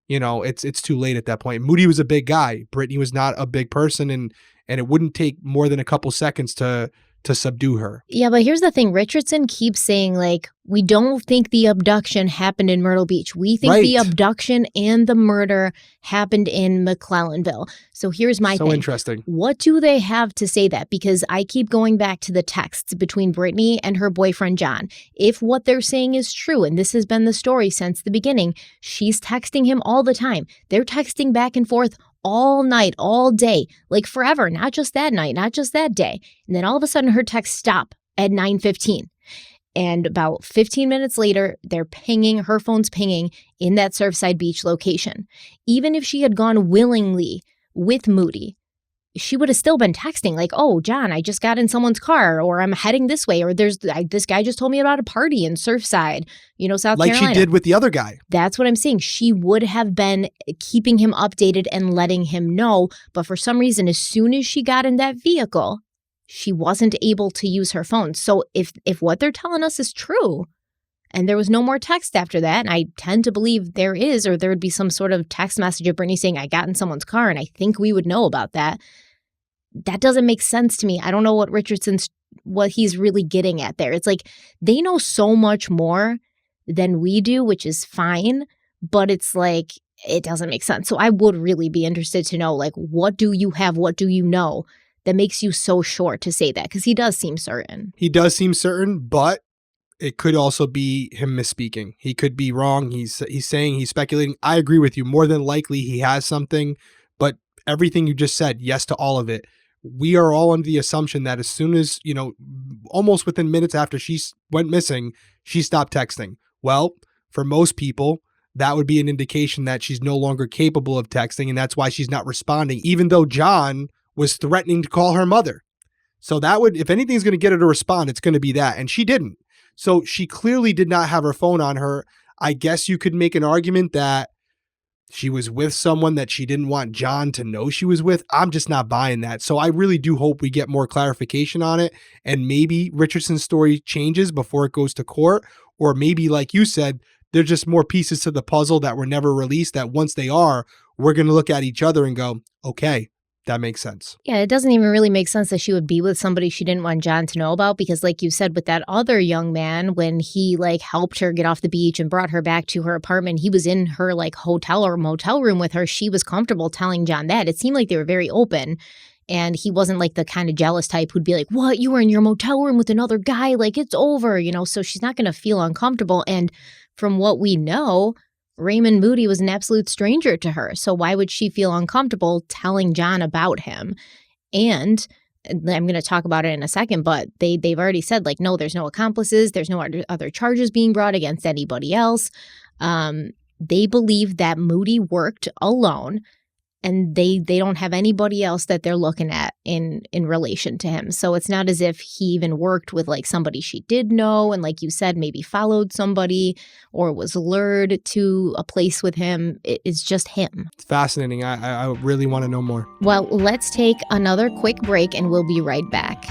it's too late at that point. Moody was a big guy. Brittanee was not a big person, and it wouldn't take more than a couple seconds to subdue her. Yeah, but here's the thing. Richardson keeps saying, like, we don't think the abduction happened in Myrtle Beach. We think the abduction and the murder happened in McClellanville. So here's my thing. So interesting. What do they have to say that? Because I keep going back to the texts between Brittanee and her boyfriend, John. If what they're saying is true, and this has been the story since the beginning, she's texting him all the time. They're texting back and forth all night, all day, like forever, not just that night, not just that day. And then all of a sudden her texts stop at 9:15. And about 15 minutes later, they're pinging, her phone's pinging in that Surfside Beach location. Even if she had gone willingly with Moody, she would have still been texting like, oh, John, I just got in someone's car, or I'm heading this way, or this guy just told me about a party in Surfside, South Carolina. Like she did with the other guy. That's what I'm saying. She would have been keeping him updated and letting him know. But for some reason, as soon as she got in that vehicle, she wasn't able to use her phone. So if what they're telling us is true, and there was no more text after that, and I tend to believe there is, or there would be some sort of text message of Brittanee saying, I got in someone's car, and I think we would know about that. That doesn't make sense to me. I don't know what he's really getting at there. It's like they know so much more than we do, which is fine, but it's like it doesn't make sense. So I would really be interested to know, like, what do you have? What do you know that makes you so sure to say that? Because he does seem certain. He does seem certain, but it could also be him misspeaking. He could be wrong. He's saying, he's speculating. I agree with you. More than likely he has something, but everything you just said, yes to all of it. We are all under the assumption that as soon as, almost within minutes after she went missing, she stopped texting. Well, for most people, that would be an indication that she's no longer capable of texting, and that's why she's not responding, even though John was threatening to call her mother. So that would, if anything's going to get her to respond, it's going to be that. And she didn't. So she clearly did not have her phone on her. I guess you could make an argument that she was with someone that she didn't want John to know she was with. I'm just not buying that. So I really do hope we get more clarification on it. And maybe Richardson's story changes before it goes to court. Or maybe, like you said, there's just more pieces to the puzzle that were never released, that once they are, we're going to look at each other and go, okay, that makes sense. Yeah, it doesn't even really make sense that she would be with somebody she didn't want John to know about, because like you said, with that other young man, when he helped her get off the beach and brought her back to her apartment, he was in her hotel or motel room with her. She was comfortable telling John that. It seemed like they were very open, and he wasn't the kind of jealous type who'd be like, what, you were in your motel room with another guy? It's over, so she's not going to feel uncomfortable. And from what we know, Raymond Moody was an absolute stranger to her. So why would she feel uncomfortable telling John about him? And I'm going to talk about it in a second, but they've already said, no, there's no accomplices. There's no other charges being brought against anybody else. They believe that Moody worked alone, and they don't have anybody else that they're looking at in relation to him. So it's not as if he even worked with somebody she did know, and like you said, maybe followed somebody or was lured to a place with him. It's just him. It's fascinating. I really want to know more. Well, let's take another quick break and we'll be right back.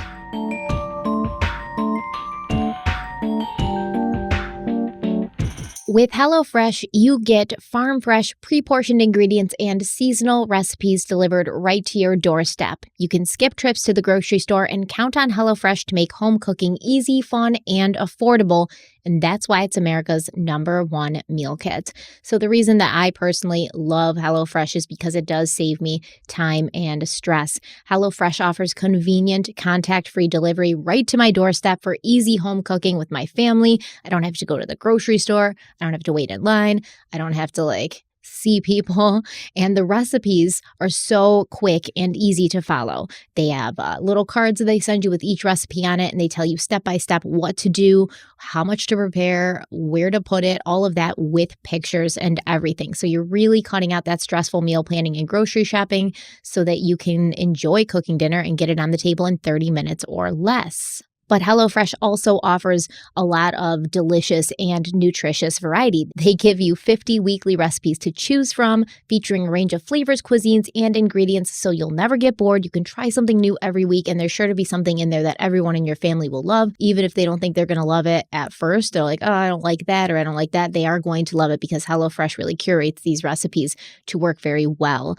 With HelloFresh, you get farm-fresh, pre-portioned ingredients and seasonal recipes delivered right to your doorstep. You can skip trips to the grocery store and count on HelloFresh to make home cooking easy, fun, and affordable. And that's why it's America's #1 meal kit. So the reason that I personally love HelloFresh is because it does save me time and stress. HelloFresh offers convenient, contact-free delivery right to my doorstep for easy home cooking with my family. I don't have to go to the grocery store. I don't have to wait in line. I don't have to see people. And the recipes are so quick and easy to follow. They have little cards that they send you with each recipe on it, and they tell you step by step what to do, how much to prepare, where to put it, all of that with pictures and everything. So you're really cutting out that stressful meal planning and grocery shopping so that you can enjoy cooking dinner and get it on the table in 30 minutes or less. But HelloFresh also offers a lot of delicious and nutritious variety. They give you 50 weekly recipes to choose from, featuring a range of flavors, cuisines, and ingredients, so you'll never get bored. You can try something new every week, and there's sure to be something in there that everyone in your family will love. Even if they don't think they're going to love it at first, they're like, oh, I don't like that, or I don't like that. They are going to love it because HelloFresh really curates these recipes to work very well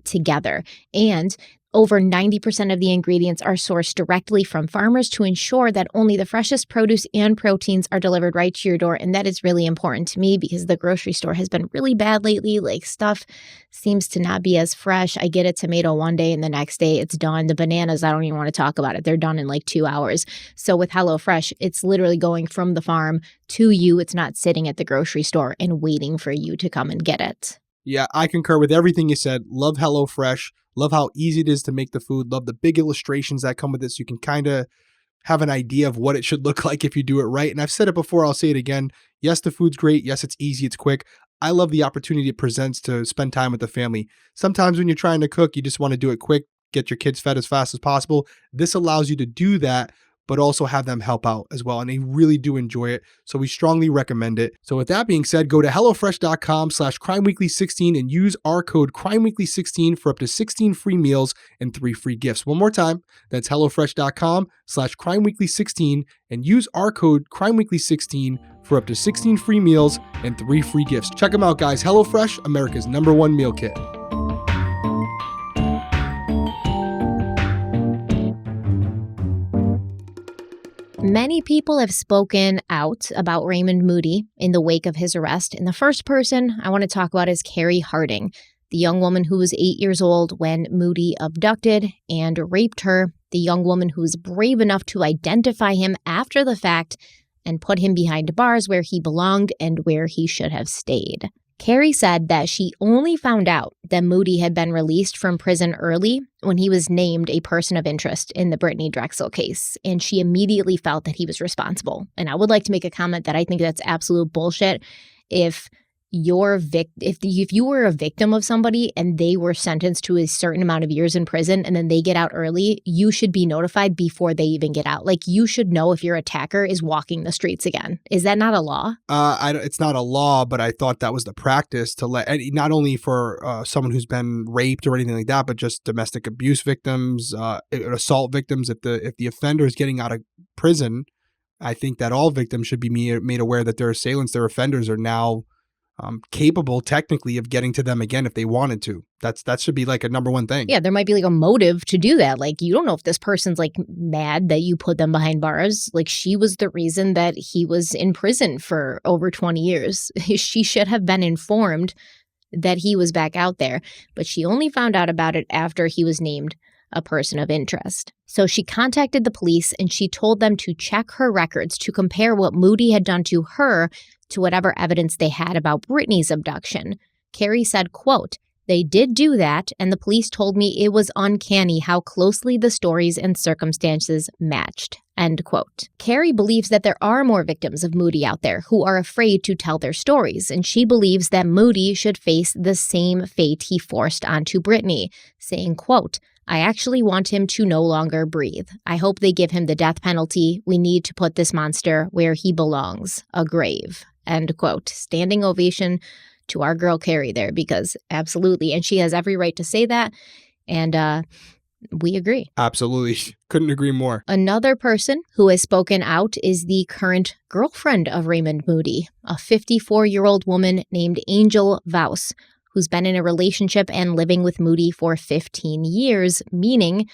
together. And over 90% of the ingredients are sourced directly from farmers to ensure that only the freshest produce and proteins are delivered right to your door. And that is really important to me because the grocery store has been really bad lately. Stuff seems to not be as fresh. I get a tomato one day and the next day it's done. The bananas, I don't even want to talk about it. They're done in 2 hours. So with HelloFresh, it's literally going from the farm to you. It's not sitting at the grocery store and waiting for you to come and get it. Yeah, I concur with everything you said. Love HelloFresh. Love how easy it is to make the food. Love the big illustrations that come with it so you can kind of have an idea of what it should look like if you do it right. And I've said it before, I'll say it again. Yes, the food's great. Yes, it's easy, it's quick. I love the opportunity it presents to spend time with the family. Sometimes when you're trying to cook, you just want to do it quick, get your kids fed as fast as possible. This allows you to do that, but also have them help out as well. And they really do enjoy it. So we strongly recommend it. So with that being said, go to HelloFresh.com/CrimeWeekly16 and use our code CrimeWeekly16 for up to 16 free meals and 3 free gifts. One more time, that's HelloFresh.com/CrimeWeekly16 and use our code CrimeWeekly16 for up to 16 free meals and 3 free gifts. Check them out, guys. HelloFresh, America's #1 meal kit. Many people have spoken out about Raymond Moody in the wake of his arrest. And the first person I want to talk about is Carrie Harding, the young woman who was 8 years old when Moody abducted and raped her, the young woman who was brave enough to identify him after the fact and put him behind bars where he belonged and where he should have stayed. Carrie said that she only found out that Moody had been released from prison early when he was named a person of interest in the Brittanee Drexel case, and she immediately felt that he was responsible. And I would like to make a comment that I think that's absolute bullshit. If you were a victim of somebody and they were sentenced to a certain amount of years in prison and then they get out early, you should be notified before they even get out. You should know if your attacker is walking the streets again. Is that not a law? It's not a law, but I thought that was the practice to let, not only for someone who's been raped or anything like that, but just domestic abuse victims, assault victims. If the offender is getting out of prison, I think that all victims should be made aware that their assailants, their offenders, are now capable technically of getting to them again if they wanted to. That should be a #1 thing. Yeah, there might be a motive to do that. You don't know if this person's mad that you put them behind bars. She was the reason that he was in prison for over 20 years. She should have been informed that he was back out there, but she only found out about it after he was named a person of interest. So she contacted the police and she told them to check her records to compare what Moody had done to her to whatever evidence they had about Brittanee's abduction. Carrie said, quote, "They did do that, and the police told me it was uncanny how closely the stories and circumstances matched." End quote. Carrie believes that there are more victims of Moody out there who are afraid to tell their stories, and she believes that Moody should face the same fate he forced onto Brittanee, saying, quote, "I actually want him to no longer breathe. I hope they give him the death penalty. We need to put this monster where he belongs, a grave." End quote. Standing ovation to our girl Carrie there, because absolutely, and she has every right to say that. And We agree. Absolutely. Couldn't agree more. Another person who has spoken out is the current girlfriend of Raymond Moody, a 54-year-old woman named Angel Vouse, who's been in a relationship and living with Moody for 15 years, meaning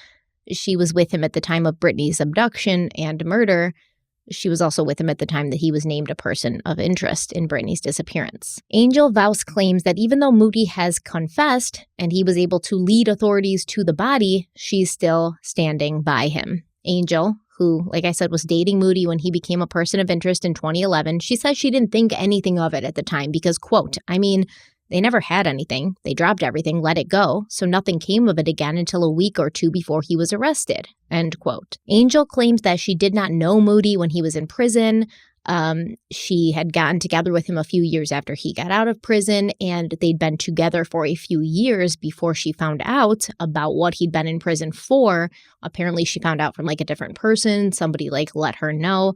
she was with him at the time of Brittanee's abduction and murder. She was also with him at the time that he was named a person of interest in Brittanee's disappearance. Angel Vouse claims that even though Moody has confessed and he was able to lead authorities to the body, she's still standing by him. Angel, who, like I said, was dating Moody when he became a person of interest in 2011, she says she didn't think anything of it at the time because, quote, they never had anything. They dropped everything, let it go, so nothing came of it again until a week or two before he was arrested, end quote. Angel claims that she did not know Moody when he was in prison. She had gotten together with him a few years after he got out of prison, and they'd been together for a few years before she found out about what he'd been in prison for. Apparently, she found out from a different person. Somebody let her know.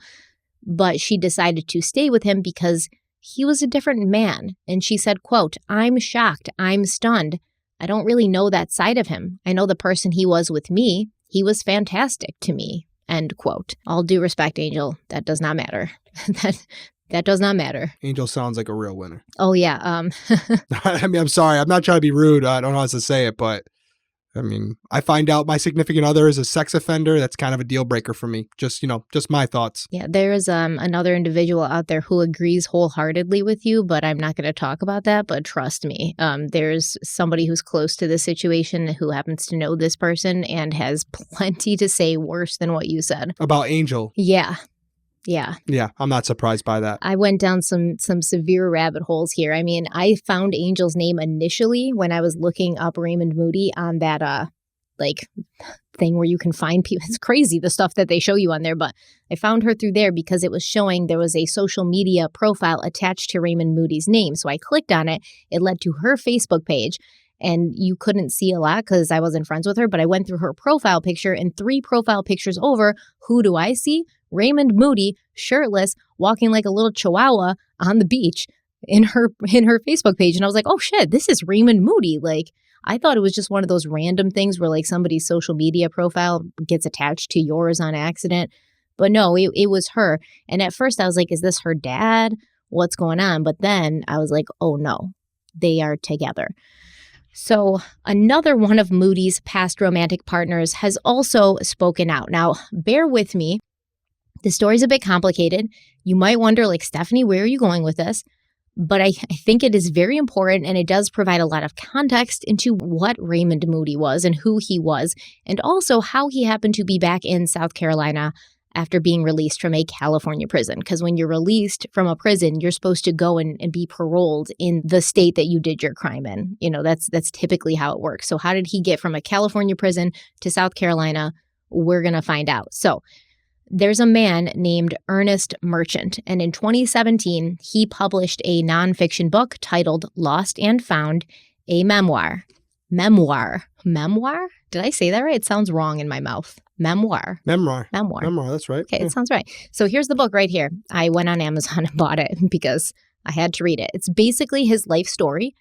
But she decided to stay with him because he was a different man. And she said, quote, "I'm shocked. I'm stunned. I don't really know that side of him. I know the person he was with me. He was fantastic to me," end quote. All due respect, Angel, that does not matter. That does not matter. Angel sounds like a real winner. Oh, yeah. I'm sorry. I'm not trying to be rude. I don't know how to say it, but I find out my significant other is a sex offender. That's kind of a deal breaker for me. Just my thoughts. Yeah, there's another individual out there who agrees wholeheartedly with you, but I'm not going to talk about that. But trust me, there's somebody who's close to this situation who happens to know this person and has plenty to say worse than what you said. About Angel. Yeah, I'm not surprised by that. I went down some severe rabbit holes here. I found Angel's name initially when I was looking up Raymond Moody on that thing where you can find people. It's crazy the stuff that they show you on there, but I found her through there because it was showing there was a social media profile attached to Raymond Moody's name. So I clicked on it. It led to her Facebook page. And you couldn't see a lot because I wasn't friends with her, but I went through her profile picture, and 3 profile pictures over, who do I see? Raymond Moody, shirtless, walking like a little chihuahua on the beach in her Facebook page. And I was like, oh shit, this is Raymond Moody. I thought it was just one of those random things where somebody's social media profile gets attached to yours on accident. But no, it was her. And at first I was like, is this her dad? What's going on? But then I was like, oh no, they are together. So another one of Moody's past romantic partners has also spoken out. Now, bear with me. The story's a bit complicated. You might wonder, Stephanie, where are you going with this? But I think it is very important, and it does provide a lot of context into what Raymond Moody was and who he was, and also how he happened to be back in South Carolina after being released from a California prison. Because when you're released from a prison, you're supposed to go and be paroled in the state that you did your crime in. That's typically how it works. So how did he get from a California prison to South Carolina? We're going to find out. So there's a man named Ernest Merchant, and in 2017, he published a nonfiction book titled Lost and Found, a memoir. Memoir? Did I say that right? It sounds wrong in my mouth. Memoir, that's right. Okay, It sounds right. So here's the book right here. I went on Amazon and bought it because I had to read it. It's basically his life story,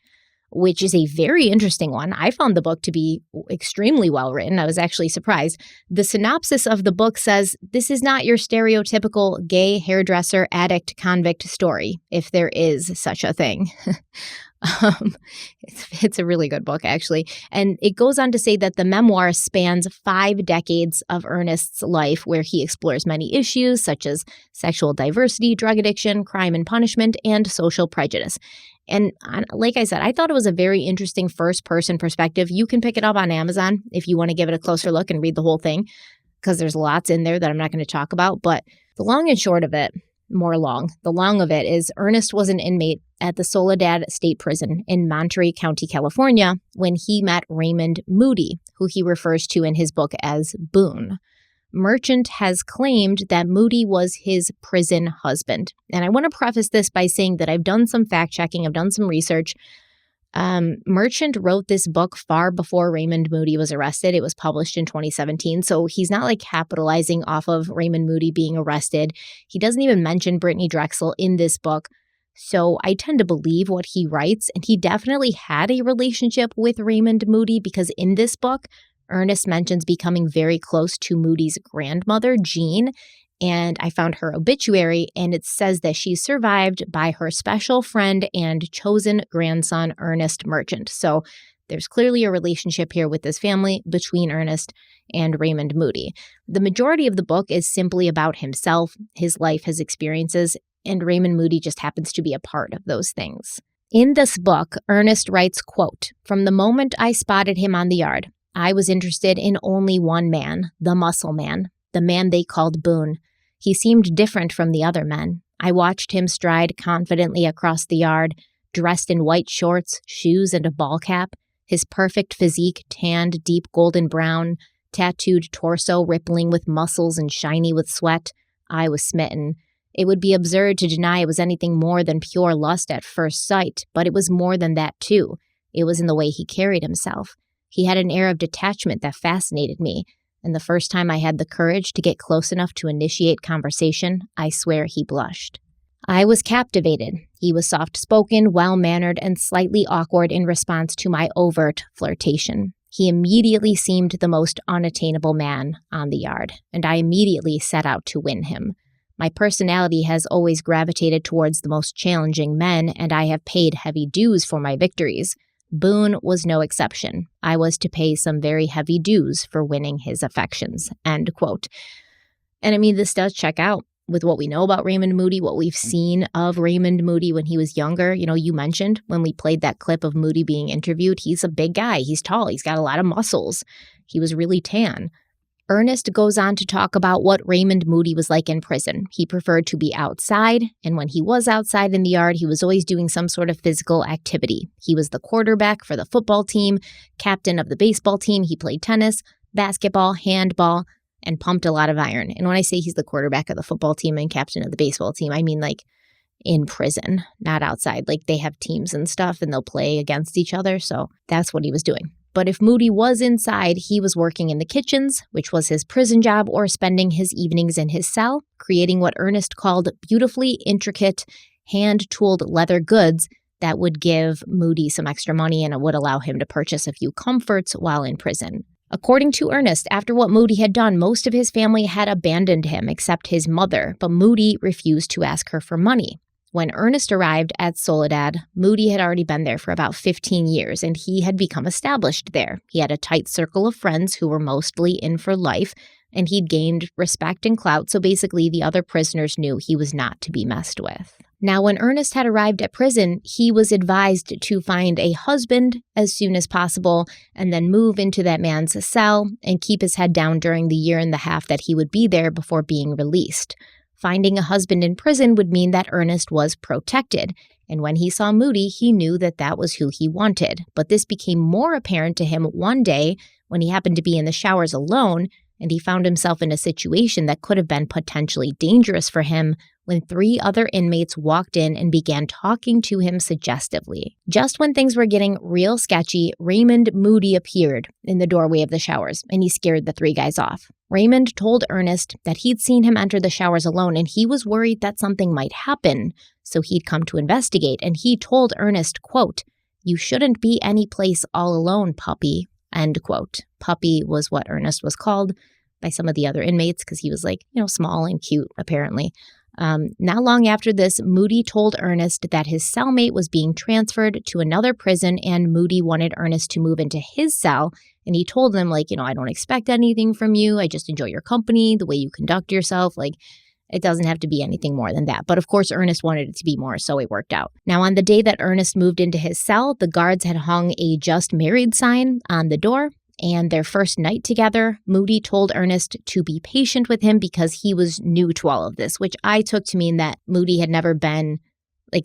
which is a very interesting one. I found the book to be extremely well written. I was actually surprised. The synopsis of the book says, "This is not your stereotypical gay hairdresser, addict, convict story, if there is such a thing." It's a really good book, actually. And it goes on to say that the memoir spans 5 decades of Ernest's life, where he explores many issues such as sexual diversity, drug addiction, crime and punishment, and social prejudice. And like I said, I thought it was a very interesting first-person perspective. You can pick it up on Amazon if you want to give it a closer look and read the whole thing, because there's lots in there that I'm not going to talk about. But the long and short of it, the long of it is Ernest was an inmate at the Soledad State Prison in Monterey County, California, when he met Raymond Moody, who he refers to in his book as Boone. Merchant has claimed that Moody was his prison husband. And I want to preface this by saying that I've done some fact checking, I've done some research. Merchant wrote this book far before Raymond Moody was arrested. It was published in 2017. So he's not capitalizing off of Raymond Moody being arrested. He doesn't even mention Brittanee Drexel in this book. So I tend to believe what he writes. And he definitely had a relationship with Raymond Moody, because in this book, Ernest mentions becoming very close to Moody's grandmother, Jean, and I found her obituary, and it says that she's survived by her special friend and chosen grandson, Ernest Merchant. So there's clearly a relationship here with this family between Ernest and Raymond Moody. The majority of the book is simply about himself, his life, his experiences, and Raymond Moody just happens to be a part of those things. In this book, Ernest writes, quote, "From the moment I spotted him on the yard, I was interested in only one man, the muscle man, the man they called Boone. He seemed different from the other men. I watched him stride confidently across the yard, dressed in white shorts, shoes, and a ball cap, his perfect physique tanned deep golden brown, tattooed torso rippling with muscles and shiny with sweat. I was smitten. It would be absurd to deny it was anything more than pure lust at first sight, but it was more than that too. It was in the way he carried himself. He had an air of detachment that fascinated me, and the first time I had the courage to get close enough to initiate conversation, I swear he blushed. I was captivated. He was soft-spoken, well-mannered, and slightly awkward in response to my overt flirtation. He immediately seemed the most unattainable man on the yard, and I immediately set out to win him. My personality has always gravitated towards the most challenging men, and I have paid heavy dues for my victories. Boone was no exception. I was to pay some very heavy dues for winning his affections." End quote. And I mean, this does check out with what we know about Raymond Moody, what we've seen of Raymond Moody when he was younger. You know, you mentioned when we played that clip of Moody being interviewed, he's a big guy. He's tall. He's got a lot of muscles. He was really tan. Ernest goes on to talk about what Raymond Moody was like in prison. He preferred to be outside, and when he was outside in the yard, he was always doing some sort of physical activity. He was the quarterback for the football team, captain of the baseball team. He played tennis, basketball, handball, and pumped a lot of iron. And when I say he's the quarterback of the football team and captain of the baseball team, I mean like in prison, not outside. Like they have teams and stuff, and they'll play against each other. So that's what he was doing. But if Moody was inside, he was working in the kitchens, which was his prison job, or spending his evenings in his cell, creating what Ernest called beautifully intricate, hand-tooled leather goods that would give Moody some extra money and it would allow him to purchase a few comforts while in prison. According to Ernest, after what Moody had done, most of his family had abandoned him except his mother, but Moody refused to ask her for money. When Ernest arrived at Soledad, Moody had already been there for about 15 years, and he had become established there. He had a tight circle of friends who were mostly in for life, and he'd gained respect and clout, so basically the other prisoners knew he was not to be messed with. Now, when Ernest had arrived at prison, he was advised to find a husband as soon as possible and then move into that man's cell and keep his head down during the year and a half that he would be there before being released. Finding a husband in prison would mean that Ernest was protected, and when he saw Moody, he knew that that was who he wanted. But this became more apparent to him one day when he happened to be in the showers alone, and he found himself in a situation that could have been potentially dangerous for him when 3 other inmates walked in and began talking to him suggestively. Just when things were getting real sketchy, Raymond Moody appeared in the doorway of the showers, and he scared the 3 guys off. Raymond told Ernest that he'd seen him enter the showers alone, and he was worried that something might happen, so he'd come to investigate, and he told Ernest, quote, "You shouldn't be any place all alone, puppy," end quote. Puppy was what Ernest was called by some of the other inmates because he was like, small and cute, apparently. Not long after this, Moody told Ernest that his cellmate was being transferred to another prison, and Moody wanted Ernest to move into his cell. And he told them, I don't expect anything from you. I just enjoy your company, the way you conduct yourself. It doesn't have to be anything more than that. But of course, Ernest wanted it to be more, so it worked out. Now, on the day that Ernest moved into his cell, the guards had hung a just married sign on the door. And their first night together, Moody told Ernest to be patient with him because he was new to all of this, which I took to mean that Moody had never been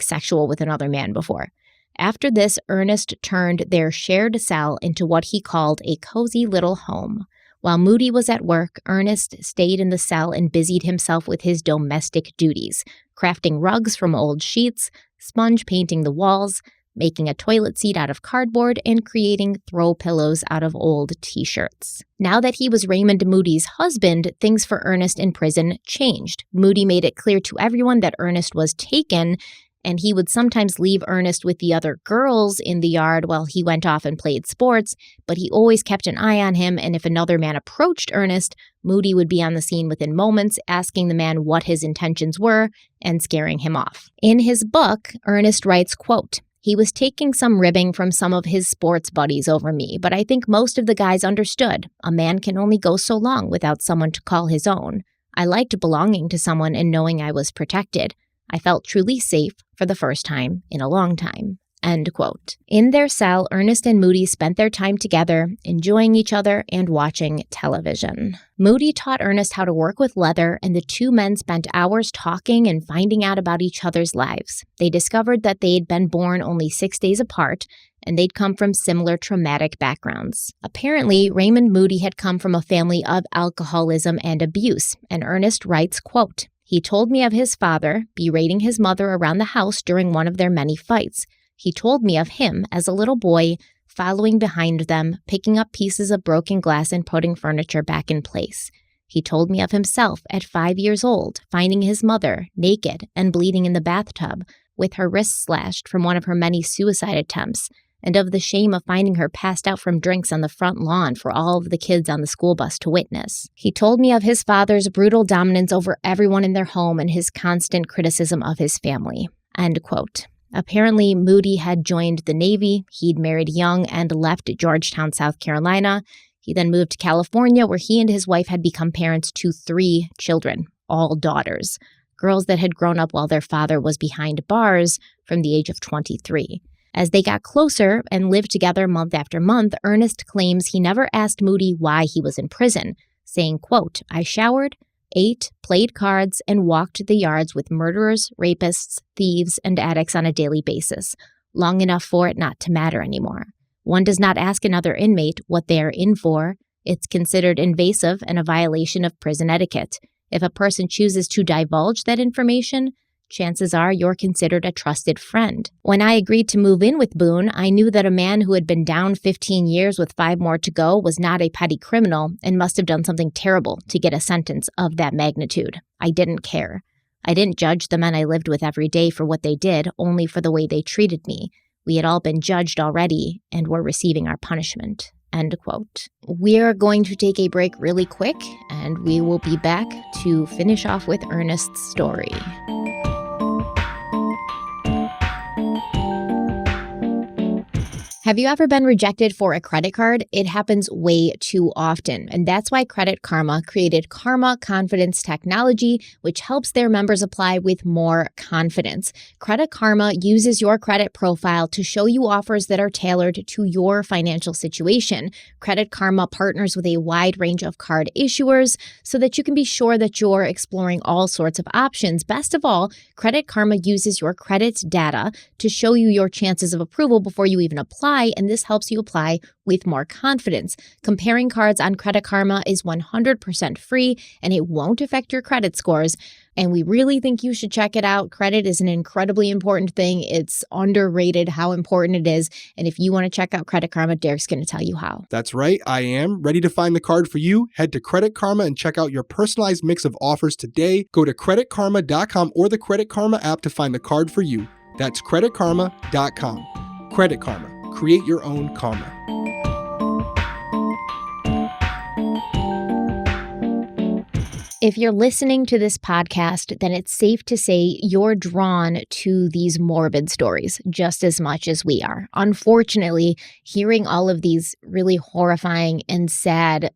sexual with another man before. After this, Ernest turned their shared cell into what he called a cozy little home. While Moody was at work, Ernest stayed in the cell and busied himself with his domestic duties, crafting rugs from old sheets, sponge painting the walls, making a toilet seat out of cardboard, and creating throw pillows out of old t-shirts. Now that he was Raymond Moody's husband, things for Ernest in prison changed. Moody made it clear to everyone that Ernest was taken, and he would sometimes leave Ernest with the other girls in the yard while he went off and played sports, but he always kept an eye on him, and if another man approached Ernest, Moody would be on the scene within moments, asking the man what his intentions were and scaring him off. In his book, Ernest writes, quote, "He was taking some ribbing from some of his sports buddies over me, but I think most of the guys understood. A man can only go so long without someone to call his own. I liked belonging to someone and knowing I was protected. I felt truly safe for the first time in a long time." End quote. In their cell, Ernest and Moody spent their time together, enjoying each other and watching television. Moody taught Ernest how to work with leather, and the two men spent hours talking and finding out about each other's lives. They discovered that they'd been born only 6 days apart, and they'd come from similar traumatic backgrounds. Apparently, Raymond Moody had come from a family of alcoholism and abuse, and Ernest writes, quote, "He told me of his father berating his mother around the house during one of their many fights. He told me of him as a little boy, following behind them, picking up pieces of broken glass and putting furniture back in place. He told me of himself at 5 years old, finding his mother naked and bleeding in the bathtub, with her wrists slashed from one of her many suicide attempts, and of the shame of finding her passed out from drinks on the front lawn for all of the kids on the school bus to witness. He told me of his father's brutal dominance over everyone in their home and his constant criticism of his family." End quote. Apparently, Moody had joined the Navy. He'd married young and left Georgetown, South Carolina. He then moved to California, where he and his wife had become parents to 3 children, all daughters, girls that had grown up while their father was behind bars from the age of 23. As they got closer and lived together month after month, Ernest claims he never asked Moody why he was in prison, saying, quote, "I showered, ate, played cards, and walked the yards with murderers, rapists, thieves, and addicts on a daily basis, long enough for it not to matter anymore. One does not ask another inmate what they are in for. It's considered invasive and a violation of prison etiquette. If a person chooses to divulge that information, chances are you're considered a trusted friend. When I agreed to move in with Boone, I knew that a man who had been down 15 years with 5 more to go was not a petty criminal and must have done something terrible to get a sentence of that magnitude. I didn't care. I didn't judge the men I lived with every day for what they did, only for the way they treated me. We had all been judged already and were receiving our punishment." End quote. We're going to take a break really quick, and we will be back to finish off with Ernest's story. Have you ever been rejected for a credit card? It happens way too often, and that's why Credit Karma created Karma Confidence Technology, which helps their members apply with more confidence. Credit Karma uses your credit profile to show you offers that are tailored to your financial situation. Credit Karma partners with a wide range of card issuers so that you can be sure that you're exploring all sorts of options. Best of all, Credit Karma uses your credit data to show you your chances of approval before you even apply, and this helps you apply with more confidence. Comparing cards on Credit Karma is 100% free, and it won't affect your credit scores. And we really think you should check it out. Credit is an incredibly important thing. It's underrated how important it is. And if you want to check out Credit Karma, Derek's going to tell you how. That's right, I am. Ready to find the card for you? Head to Credit Karma and check out your personalized mix of offers today. Go to creditkarma.com or the Credit Karma app to find the card for you. That's creditkarma.com. Credit Karma. Create your own karma. If you're listening to this podcast, then it's safe to say you're drawn to these morbid stories just as much as we are. Unfortunately, hearing all of these really horrifying and sad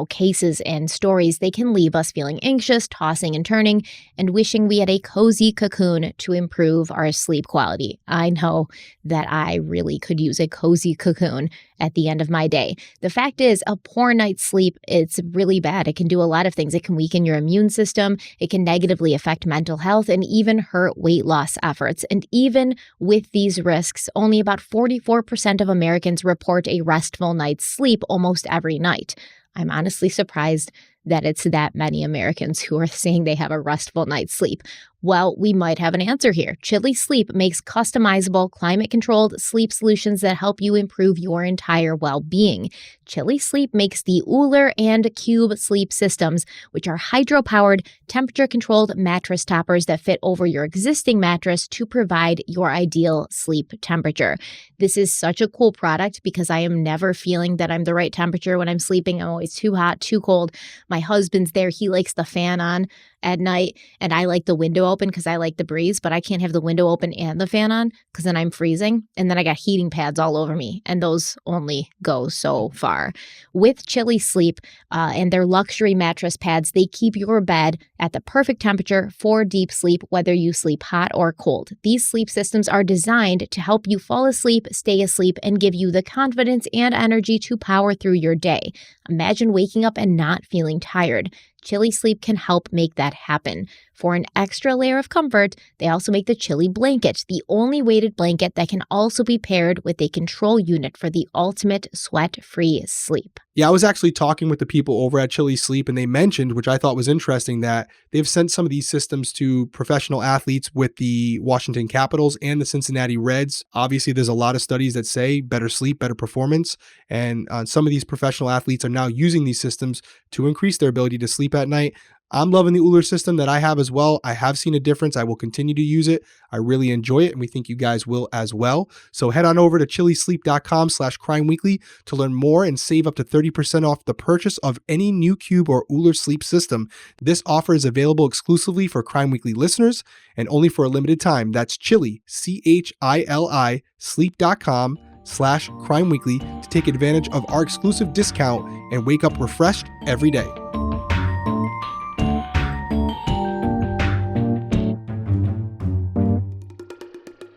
cases and stories, they can leave us feeling anxious, tossing and turning, and wishing we had a cozy cocoon to improve our sleep quality. I know that I really could use a cozy cocoon at the end of my day. The fact is, a poor night's sleep, it's really bad. It can do a lot of things. It can weaken your immune system. It can negatively affect mental health and even hurt weight loss efforts. And even with these risks, only about 44% of Americans report a restful night's sleep almost every night. I'm honestly surprised that it's that many Americans who are saying they have a restful night's sleep. Well, we might have an answer here. Chili Sleep makes customizable, climate-controlled sleep solutions that help you improve your entire well-being. Chili Sleep makes the Uller and Cube sleep systems, which are hydro-powered, temperature-controlled mattress toppers that fit over your existing mattress to provide your ideal sleep temperature. This is such a cool product because I am never feeling that I'm the right temperature when I'm sleeping. I'm always too hot, too cold. My husband's there. He likes the fan on at night, and I like the window open because I like the breeze, but I can't have the window open and the fan on because then I'm freezing, and then I got heating pads all over me, and those only go so far. With Chili Sleep and their luxury mattress pads, they keep your bed at the perfect temperature for deep sleep, whether you sleep hot or cold. These sleep systems are designed to help you fall asleep, stay asleep, and give you the confidence and energy to power through your day. Imagine waking up and not feeling tired. Chili Sleep can help make that happen. For an extra layer of comfort, they also make the Chili Blanket, the only weighted blanket that can also be paired with a control unit for the ultimate sweat-free sleep. Yeah, I was actually talking with the people over at Chili Sleep, and they mentioned, which I thought was interesting, that they've sent some of these systems to professional athletes with the Washington Capitals and the Cincinnati Reds. Obviously, there's a lot of studies that say better sleep, better performance, and some of these professional athletes are now using these systems to increase their ability to sleep at night. I'm loving the Uller system that I have as well. I have seen a difference. I will continue to use it. I really enjoy it, and we think you guys will as well. So head on over to chilisleep.com/crimeweekly to learn more and save up to 30% off the purchase of any new Cube or Uller sleep system. This offer is available exclusively for Crime Weekly listeners and only for a limited time. That's Chili, CHILI, sleep.com/crimeweekly to take advantage of our exclusive discount and wake up refreshed every day.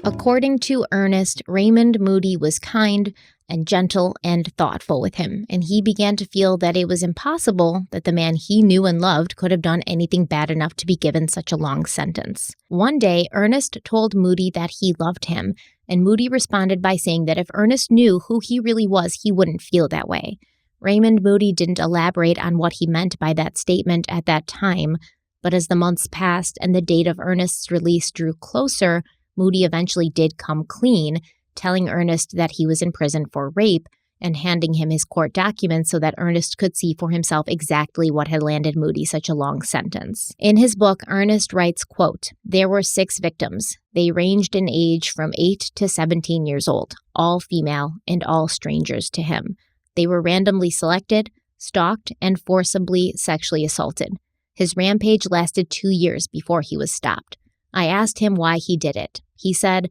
According to Ernest, Raymond Moody was kind and gentle and thoughtful with him, and he began to feel that it was impossible that the man he knew and loved could have done anything bad enough to be given such a long sentence. One day, Ernest told Moody that he loved him, and Moody responded by saying that if Ernest knew who he really was, he wouldn't feel that way. Raymond Moody didn't elaborate on what he meant by that statement at that time, but as the months passed and the date of Ernest's release drew closer, Moody eventually did come clean, telling Ernest that he was in prison for rape and handing him his court documents so that Ernest could see for himself exactly what had landed Moody such a long sentence. In his book, Ernest writes, quote, "There were 6 victims. They ranged in age from 8 to 17 years old, all female and all strangers to him. They were randomly selected, stalked, and forcibly sexually assaulted. His rampage lasted 2 years before he was stopped. I asked him why he did it. He said,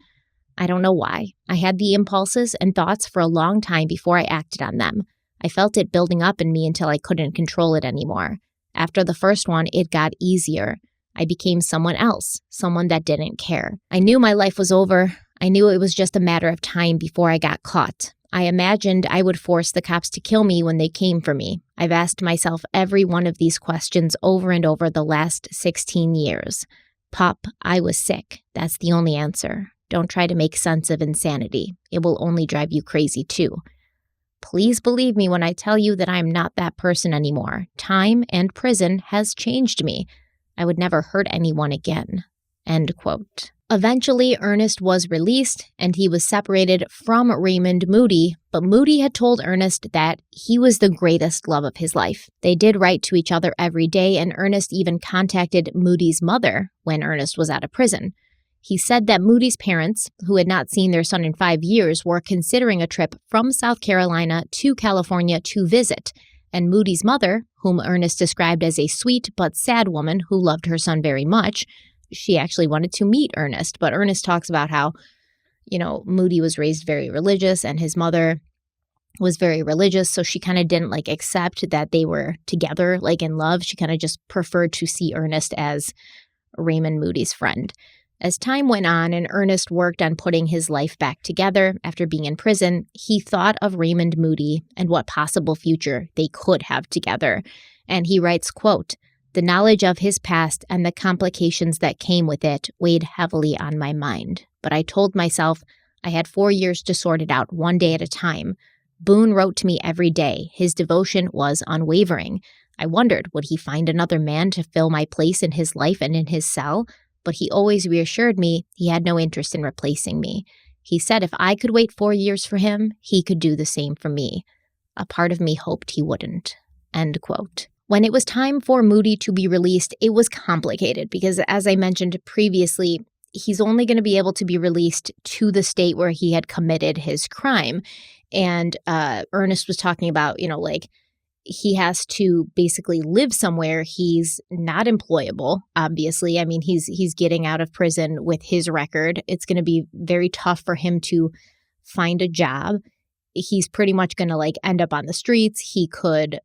I don't know why. I had the impulses and thoughts for a long time before I acted on them. I felt it building up in me until I couldn't control it anymore. After the first one, it got easier. I became someone else, someone that didn't care. I knew my life was over. I knew it was just a matter of time before I got caught. I imagined I would force the cops to kill me when they came for me. I've asked myself every one of these questions over and over the last 16 years. Pup, I was sick. That's the only answer. Don't try to make sense of insanity. It will only drive you crazy too. Please believe me when I tell you that I'm not that person anymore. Time and prison has changed me. I would never hurt anyone again." End quote. Eventually, Ernest was released and he was separated from Raymond Moody, but Moody had told Ernest that he was the greatest love of his life. They did write to each other every day, and Ernest even contacted Moody's mother when Ernest was out of prison. He said that Moody's parents, who had not seen their son in 5 years, were considering a trip from South Carolina to California to visit, and Moody's mother, whom Ernest described as a sweet but sad woman who loved her son very much, she actually wanted to meet Ernest, but Ernest talks about how, Moody was raised very religious and his mother was very religious, so she kind of didn't accept that they were together, in love. She kind of just preferred to see Ernest as Raymond Moody's friend. As time went on and Ernest worked on putting his life back together after being in prison, he thought of Raymond Moody and what possible future they could have together. And he writes, quote, "The knowledge of his past and the complications that came with it weighed heavily on my mind. But I told myself I had 4 years to sort it out one day at a time. Boone wrote to me every day. His devotion was unwavering. I wondered, would he find another man to fill my place in his life and in his cell? but he always reassured me he had no interest in replacing me. He said if I could wait 4 years for him, he could do the same for me. A part of me hoped he wouldn't." End quote. When it was time for Moody to be released, it was complicated because, as I mentioned previously, he's only going to be able to be released to the state where he had committed his crime. And Ernest was talking about, he has to basically live somewhere. He's not employable, obviously. I mean, he's getting out of prison with his record. It's going to be very tough for him to find a job. He's pretty much going to end up on the streets. He could,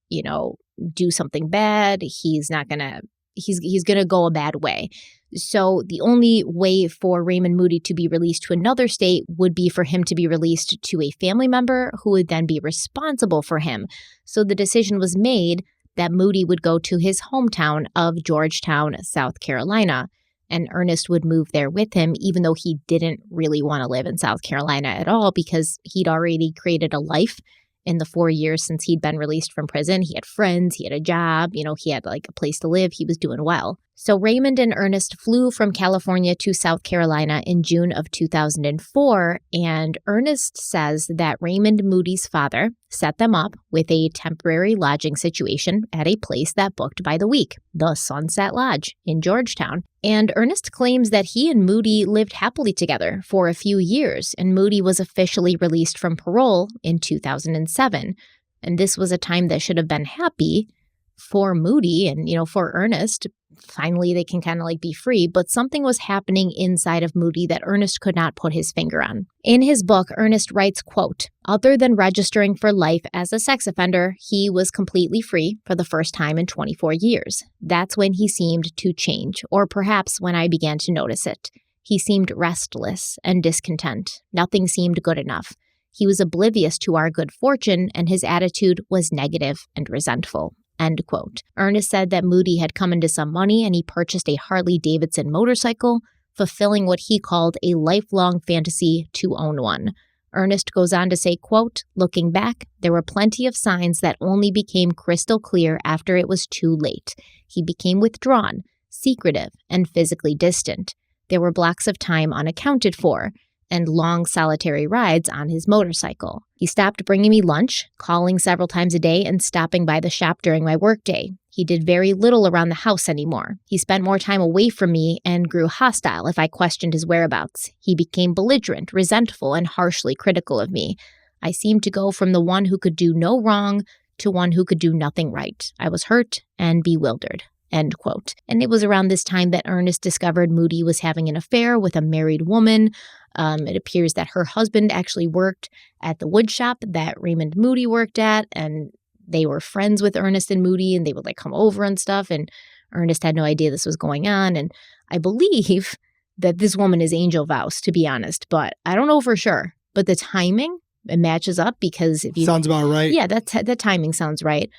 do something bad. He's going to go a bad way. So the only way for Raymond Moody to be released to another state would be for him to be released to a family member who would then be responsible for him. So the decision was made that Moody would go to his hometown of Georgetown, South Carolina, and Ernest would move there with him, even though he didn't really want to live in South Carolina at all because he'd already created a life in the 4 years since he'd been released from prison. He had friends, he had a job, he had a place to live, he was doing well. So Raymond and Ernest flew from California to South Carolina in June of 2004, and Ernest says that Raymond Moody's father set them up with a temporary lodging situation at a place that booked by the week, the Sunset Lodge in Georgetown. And Ernest claims that he and Moody lived happily together for a few years, and Moody was officially released from parole in 2007. And this was a time that should have been happy for Moody and, for Ernest. Finally, they can kind of be free, but something was happening inside of Moody that Ernest could not put his finger on. In his book, Ernest writes, quote, "Other than registering for life as a sex offender, he was completely free for the first time in 24 years. That's when he seemed to change, or perhaps when I began to notice it. He seemed restless and discontent. Nothing seemed good enough. He was oblivious to our good fortune, and his attitude was negative and resentful." End quote. Ernest said that Moody had come into some money and he purchased a Harley-Davidson motorcycle, fulfilling what he called a lifelong fantasy to own one. Ernest goes on to say, quote, "Looking back, there were plenty of signs that only became crystal clear after it was too late. He became withdrawn, secretive, and physically distant. There were blocks of time unaccounted for, and long solitary rides on his motorcycle. He stopped bringing me lunch, calling several times a day, and stopping by the shop during my workday. He did very little around the house anymore. He spent more time away from me and grew hostile if I questioned his whereabouts. He became belligerent, resentful, and harshly critical of me. I seemed to go from the one who could do no wrong to one who could do nothing right. I was hurt and bewildered." End quote. And it was around this time that Ernest discovered Moody was having an affair with a married woman. It appears that her husband actually worked at the wood shop that Raymond Moody worked at, and they were friends with Ernest and Moody, and they would come over and stuff, and Ernest had no idea this was going on. And I believe that this woman is Angel Vouse, to be honest, but I don't know for sure. But the timing, it matches up because if you... Sounds about right. Yeah, the timing sounds right.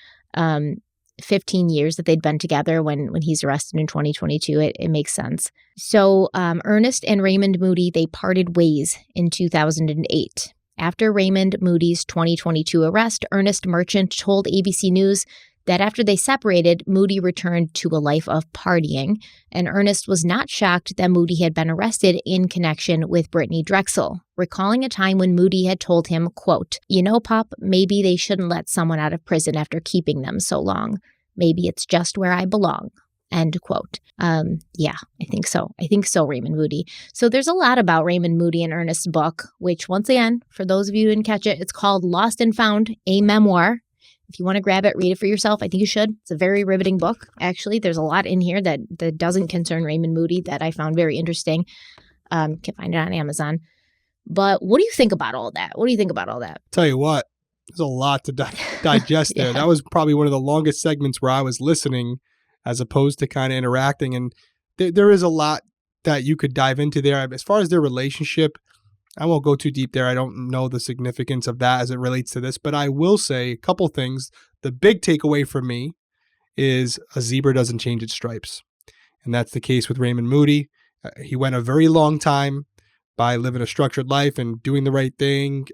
15 years that they'd been together when he's arrested in 2022. It makes sense. So Ernest and Raymond Moody, they parted ways in 2008. After Raymond Moody's 2022 arrest, Ernest Merchant told ABC News that after they separated, Moody returned to a life of partying, and Ernest was not shocked that Moody had been arrested in connection with Brittanee Drexel, recalling a time when Moody had told him, quote, Pop, maybe they shouldn't let someone out of prison after keeping them so long. Maybe it's just where I belong." End quote. Yeah, I think so. Raymond Moody. So there's a lot about Raymond Moody in Ernest's book, which once again, for those of you who didn't catch it, it's called Lost and Found, a Memoir. If you want to grab it, read it for yourself. I think you should. It's a very riveting book, actually. There's a lot in here that doesn't concern Raymond Moody that I found very interesting. Can find it on Amazon. But what do you think about all that? Tell you what, there's a lot to digest there. Yeah. That was probably one of the longest segments where I was listening as opposed to kind of interacting. And there is a lot that you could dive into there. As far as their relationship, I won't go too deep there. I don't know the significance of that as it relates to this, but I will say a couple things. The big takeaway for me is a zebra doesn't change its stripes. And that's the case with Raymond Moody. He went a very long time by living a structured life and doing the right thing.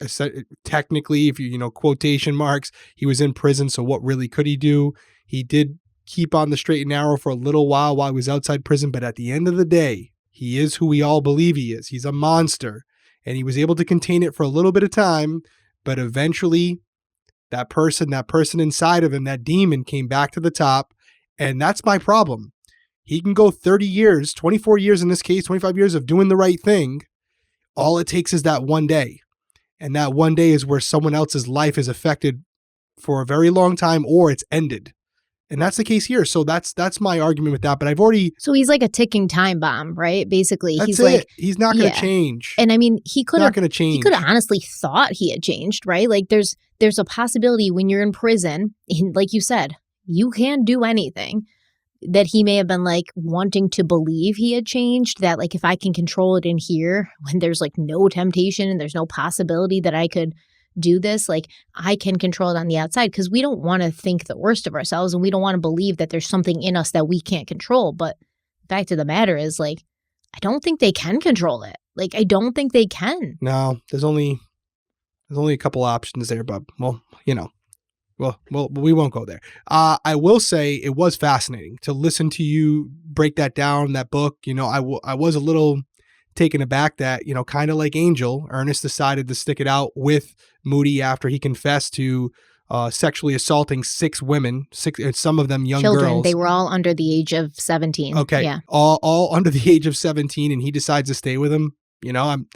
Technically, if you quotation marks, he was in prison. So what really could he do? He did keep on the straight and narrow for a little while he was outside prison. But at the end of the day, He is who we all believe he is. He's a monster. And he was able to contain it for a little bit of time, but eventually that person inside of him, that demon, came back to the top. And that's my problem. He can go 30 years, 24 years in this case, 25 years of doing the right thing. All it takes is that one day. And that one day is where someone else's life is affected for a very long time, or it's ended. And that's the case here. So that's my argument with that. But I've already... So he's like a ticking time bomb, right? Basically, that's he's it. like... He's not going to change. And I mean, he could have... Not going to change. He could have honestly thought he had changed, right? Like there's a possibility when you're in prison, and like you said, you can't do anything, that he may have been like wanting to believe he had changed, that like if I can control it in here when there's like no temptation and there's no possibility that I could do this, like I can control it on the outside, because we don't want to think the worst of ourselves and we don't want to believe that there's something in us that we can't control. But the fact of the matter is, like, I don't think they can control it. Like, I don't think they can. No, there's only a couple options there, but well, we won't go there. I will say it was fascinating to listen to you break that down, that book. I was a little taken aback that, kind of like Angel, Ernest decided to stick it out with Moody after he confessed to sexually assaulting 6 women, some of them young children. girls. They were all under the age of 17. Okay. Yeah. All under the age of 17, and he decides to stay with him. I'm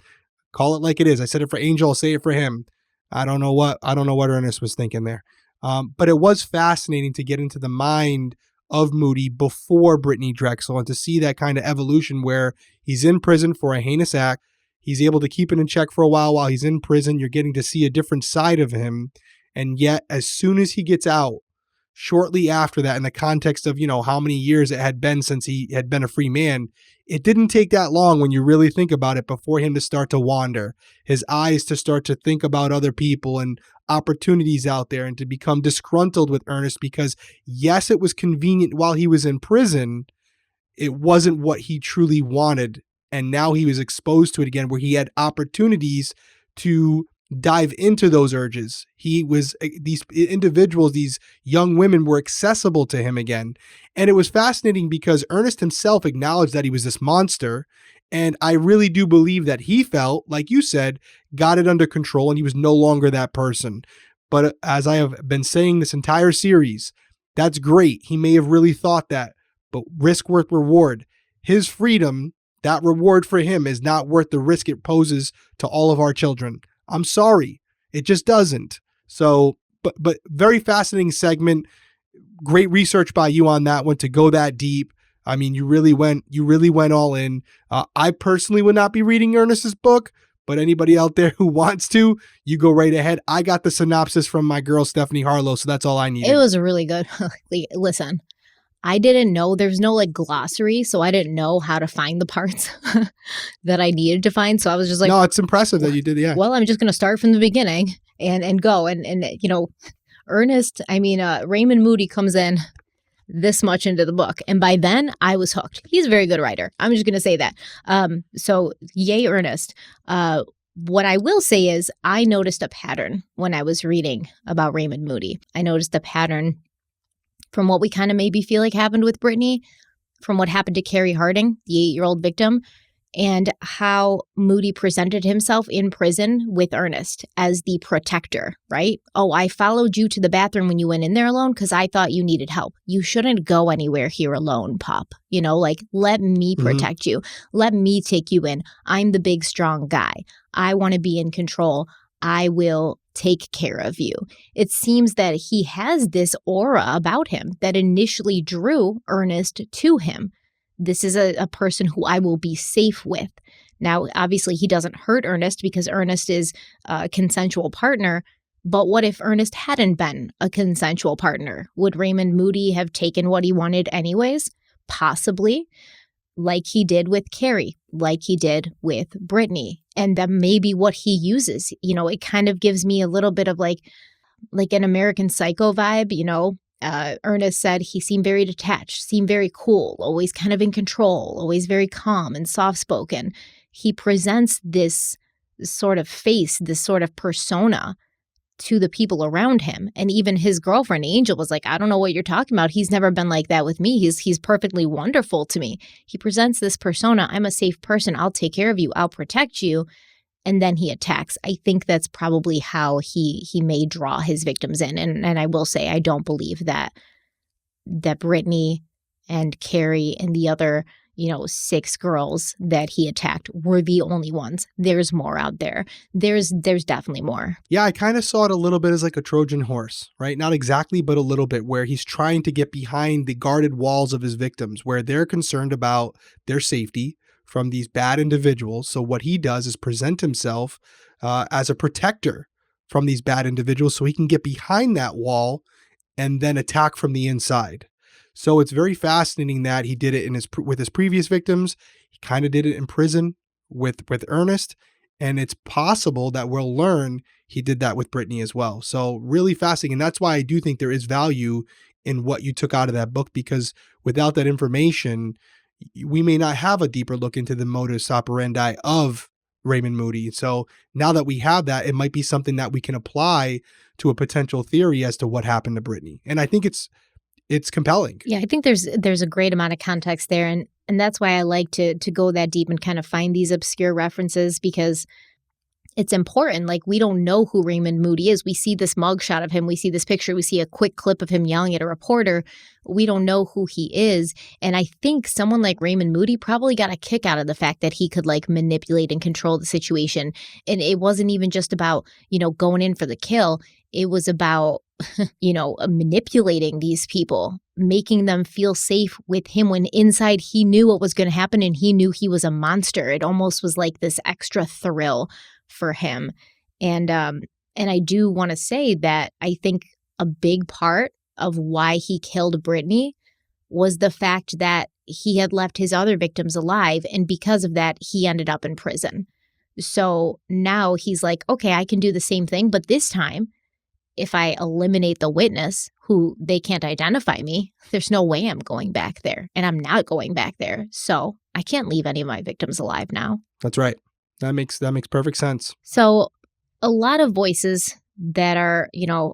call it like it is. I said it for Angel, I'll say it for him. I don't know what Ernest was thinking there. But it was fascinating to get into the mind of Moody before Brittanee Drexel and to see that kind of evolution where he's in prison for a heinous act. He's able to keep it in check for a while he's in prison. You're getting to see a different side of him. And yet, as soon as he gets out, shortly after that, in the context of, how many years it had been since he had been a free man, it didn't take that long when you really think about it before him to start to wander, his eyes to start to think about other people and opportunities out there, and to become disgruntled with Ernest because, yes, it was convenient while he was in prison. It wasn't what he truly wanted. And now he was exposed to it again, where he had opportunities to dive into those urges. These individuals, these young women, were accessible to him again. And it was fascinating because Ernest himself acknowledged that he was this monster. And I really do believe that he felt, like you said, got it under control and he was no longer that person. But as I have been saying this entire series, that's great. He may have really thought that, but risk worth reward. His freedom, that reward for him, is not worth the risk it poses to all of our children. I'm sorry. It just doesn't. So, but very fascinating segment. Great research by you on that one to go that deep. I mean, you really went all in. I personally would not be reading Ernest's book, but anybody out there who wants to, you go right ahead. I got the synopsis from my girl, Stephanie Harlow, so that's all I needed. It was really good. Listen, I didn't know, there's no like glossary, so I didn't know how to find the parts that I needed to find. So I was just like, no, it's impressive that you did. Yeah. Well, I'm just going to start from the beginning and go. And Ernest, Raymond Moody comes in this much into the book. And by then I was hooked. He's a very good writer. I'm just going to say that. So yay, Ernest. What I will say is I noticed a pattern when I was reading about Raymond Moody. I noticed a pattern from what we kind of maybe feel like happened with Brittanee, from what happened to Carrie Harding, the 8-year-old victim, and how Moody presented himself in prison with Ernest as the protector, right? Oh, I followed you to the bathroom when you went in there alone because I thought you needed help. You shouldn't go anywhere here alone, Pop. Let me protect you. Let me take you in. I'm the big, strong guy. I want to be in control. I will take care of you. It seems that he has this aura about him that initially drew Ernest to him. This is a person who I will be safe with. Now, obviously, he doesn't hurt Ernest because Ernest is a consensual partner. But what if Ernest hadn't been a consensual partner? Would Raymond Moody have taken what he wanted anyways? Possibly. Like he did with Carrie, like he did with Brittanee. And that may be what he uses. It kind of gives me a little bit of like an American Psycho vibe, Ernest said he seemed very detached, seemed very cool, always kind of in control, always very calm and soft-spoken. He presents this sort of face, this sort of persona, to the people around him. And even his girlfriend, Angel, was like, I don't know what you're talking about. He's never been like that with me. He's perfectly wonderful to me. He presents this persona. I'm a safe person. I'll take care of you. I'll protect you. And then he attacks. I think that's probably how he may draw his victims in. And I will say, I don't believe that Brittanee and Carrie and the other 6 girls that he attacked were the only ones. There's more out there. There's definitely more. Yeah, I kind of saw it a little bit as like a Trojan horse, right? Not exactly, but a little bit, where he's trying to get behind the guarded walls of his victims, where they're concerned about their safety from these bad individuals. So what he does is present himself as a protector from these bad individuals so he can get behind that wall and then attack from the inside. So it's very fascinating that he did it with his previous victims. He kind of did it in prison with Ernest, and it's possible that we'll learn he did that with Brittanee as well. So really fascinating, and that's why I do think there is value in what you took out of that book, because without that information, we may not have a deeper look into the modus operandi of Raymond Moody. So now that we have that, it might be something that we can apply to a potential theory as to what happened to Brittanee. And I think it's compelling. Yeah, I think there's a great amount of context there. And that's why I like to go that deep and kind of find these obscure references, because it's important. Like, we don't know who Raymond Moody is. We see this mugshot of him. We see this picture. We see a quick clip of him yelling at a reporter. We don't know who he is. And I think someone like Raymond Moody probably got a kick out of the fact that he could manipulate and control the situation. And it wasn't even just about, going in for the kill. It was about, manipulating these people, making them feel safe with him when inside he knew what was going to happen and he knew he was a monster. It almost was like this extra thrill for him. And I do want to say that I think a big part of why he killed Brittanee was the fact that he had left his other victims alive. And because of that, he ended up in prison. So now he's like, okay, I can do the same thing. But this time, if I eliminate the witness who they can't identify me, there's no way I'm going back there. And I'm not going back there. So I can't leave any of my victims alive now. That's right. That makes perfect sense. So a lot of voices that are,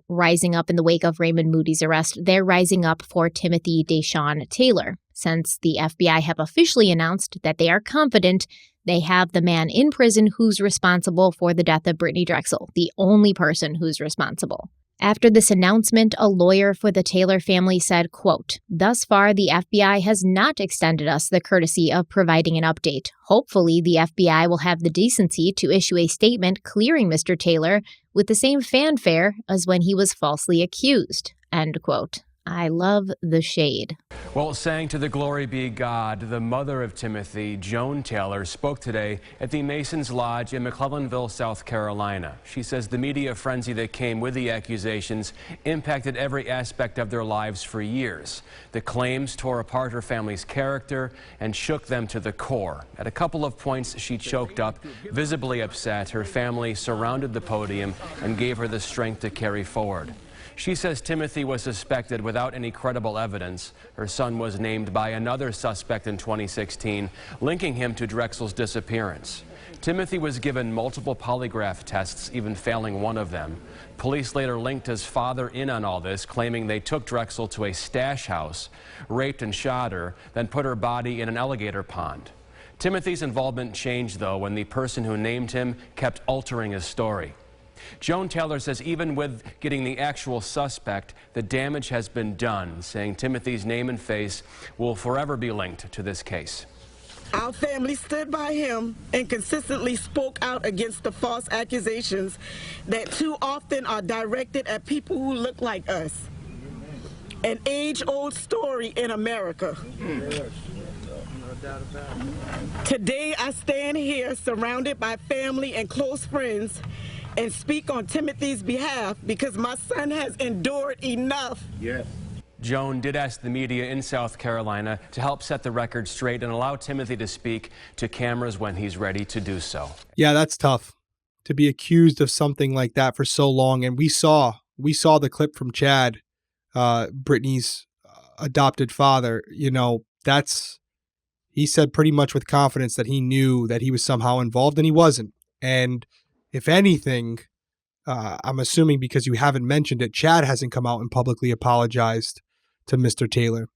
rising up in the wake of Raymond Moody's arrest, they're rising up for Timothy Deshawn Taylor, since the FBI have officially announced that they are confident they have the man in prison who's responsible for the death of Brittanee Drexel, the only person who's responsible. After this announcement, a lawyer for the Taylor family said, quote, "Thus far, the FBI has not extended us the courtesy of providing an update. Hopefully, the FBI will have the decency to issue a statement clearing Mr. Taylor with the same fanfare as when he was falsely accused." End quote. I love the shade. Well, saying to the glory be God, the mother of Timothy, Joan Taylor, spoke today at the Masons Lodge in McClellanville, South Carolina. She says the media frenzy that came with the accusations impacted every aspect of their lives for years. The claims tore apart her family's character and shook them to the core. At a couple of points, she choked up, visibly upset. Her family surrounded the podium and gave her the strength to carry forward. She says Timothy was suspected without any credible evidence. Her son was named by another suspect in 2016, linking him to Drexel's disappearance. Timothy was given multiple polygraph tests, even failing one of them. Police later linked his father in on all this, claiming they took Drexel to a stash house, raped and shot her, then put her body in an alligator pond. Timothy's involvement changed, though, when the person who named him kept altering his story. Joan Taylor says even with getting the actual suspect, the damage has been done, saying Timothy's name and face will forever be linked to this case. Our family stood by him and consistently spoke out against the false accusations that too often are directed at people who look like us. An age-old story in America. Today I stand here surrounded by family and close friends and speak on Timothy's behalf because my son has endured enough. Yes. Joan did ask the media in South Carolina to help set the record straight and allow Timothy to speak to cameras when he's ready to do so. Yeah, that's tough to be accused of something like that for so long. And we saw the clip from Chad, Brittanee's adopted father. He said pretty much with confidence that he knew that he was somehow involved, and he wasn't. And if anything, I'm assuming because you haven't mentioned it, Chad hasn't come out and publicly apologized to Mr. Taylor.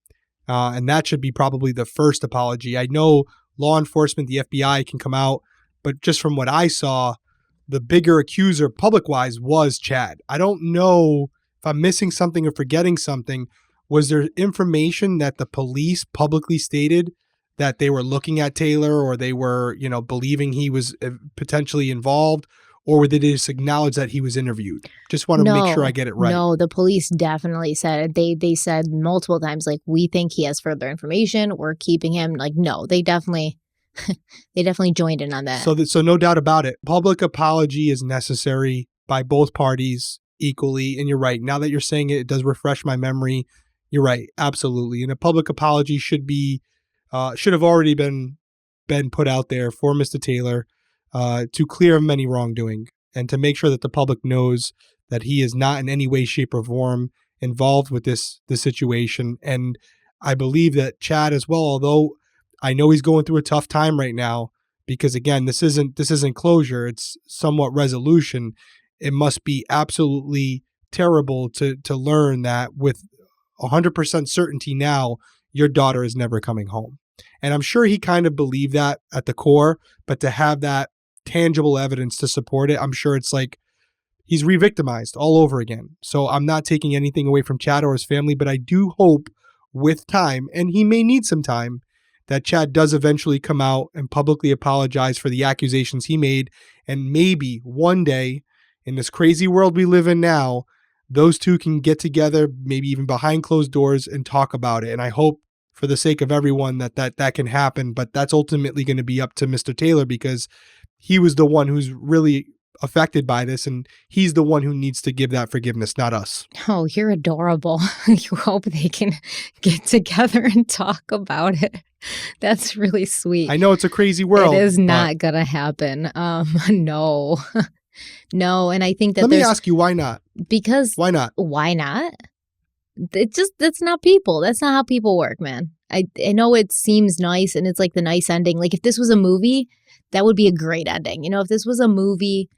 And that should be probably the first apology. I know law enforcement, the FBI can come out, but just from what I saw, the bigger accuser public-wise was Chad. I don't know if I'm missing something or forgetting something. Was there information that the police publicly stated that they were looking at Taylor, or they were, believing he was potentially involved? Or did they just acknowledge that he was interviewed? Just want to make sure I get it right. No, the police definitely said it. They said multiple times, like, we think he has further information. We're keeping him. Like, no, they definitely joined in on that. So no doubt about it. Public apology is necessary by both parties equally. And you're right. Now that you're saying it, it does refresh my memory. You're right. Absolutely. And a public apology should have already been put out there for Mr. Taylor. To clear him any wrongdoing and to make sure that the public knows that he is not in any way, shape, or form involved with this situation. And I believe that Chad as well, although I know he's going through a tough time right now, because again, this isn't closure, it's somewhat resolution. It must be absolutely terrible to learn that with 100% certainty now, your daughter is never coming home. And I'm sure he kind of believed that at the core, but to have that tangible evidence to support it, I'm sure it's like he's re-victimized all over again. So I'm not taking anything away from Chad or his family, but I do hope with time, and he may need some time, that Chad does eventually come out and publicly apologize for the accusations he made. And maybe one day in this crazy world we live in now, those two can get together, maybe even behind closed doors, and talk about it. And I hope for the sake of everyone that can happen, but that's ultimately going to be up to Mr. Taylor, because he was the one who's really affected by this, and he's the one who needs to give that forgiveness, not us. Oh, you're adorable. You hope they can get together and talk about it. That's really sweet. I know it's a crazy world. It is not going to happen. No. No, and I think that Let me ask you, why not? Because why not? Why not? That's not people. That's not how people work, man. I know it seems nice and it's like the nice ending. Like if this was a movie, that would be a great ending. If this was a movie,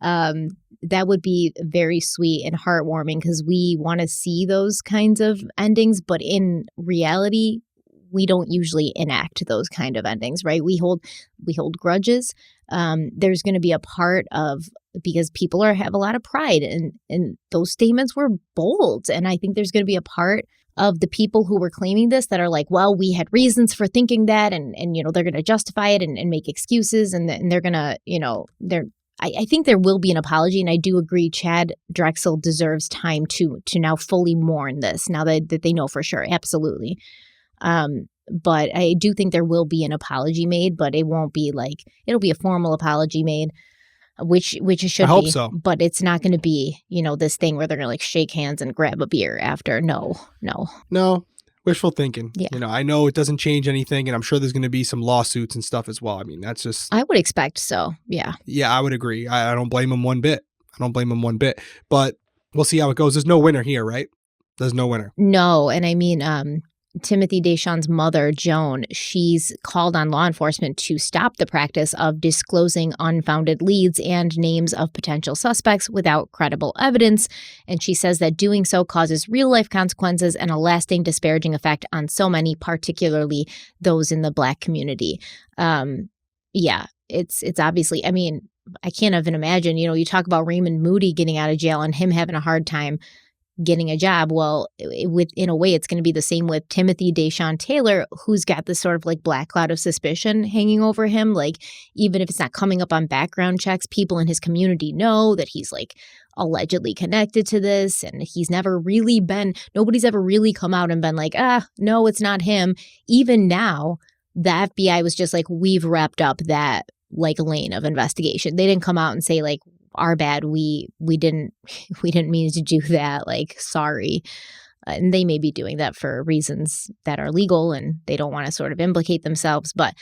that would be very sweet and heartwarming because we want to see those kinds of endings. But in reality, we don't usually enact those kind of endings, right? We hold grudges. There's going to be a part of, because people have a lot of pride and those statements were bold. And I think there's going to be a part of the people who were claiming this that are like, well, we had reasons for thinking that. And they're going to justify it and make excuses. And they're going to, I think there will be an apology. And I do agree Chad Drexel deserves time to now fully mourn this now that they know for sure. Absolutely. But I do think there will be an apology made, but it won't be like, it'll be a formal apology made, which it should be. I hope so. But it's not going to be, this thing where they're going to like shake hands and grab a beer after. No. Wishful thinking. Yeah. I know it doesn't change anything, and I'm sure there's going to be some lawsuits and stuff as well. I mean, that's just... I would expect so. Yeah. Yeah, I would agree. I don't blame him one bit. But we'll see how it goes. There's no winner here, right? There's no winner. No. And I mean, Timothy Deshawn's mother, Joan, she's called on law enforcement to stop the practice of disclosing unfounded leads and names of potential suspects without credible evidence. And she says that doing so causes real-life consequences and a lasting disparaging effect on so many, particularly those in the Black community. Yeah, it's obviously, I mean, I can't even imagine, you talk about Raymond Moody getting out of jail and him having a hard time getting a job. Well, in a way, it's going to be the same with Timothy Deshawn Taylor, who's got this sort of like black cloud of suspicion hanging over him. Like, even if it's not coming up on background checks, people in his community know that he's like allegedly connected to this. And he's never really nobody's ever really come out and been like, no, it's not him. Even now, the FBI was just like, we've wrapped up that like lane of investigation. They didn't come out and say like, our bad, we didn't mean to do that, like, sorry. And they may be doing that for reasons that are legal and they don't want to sort of implicate themselves. But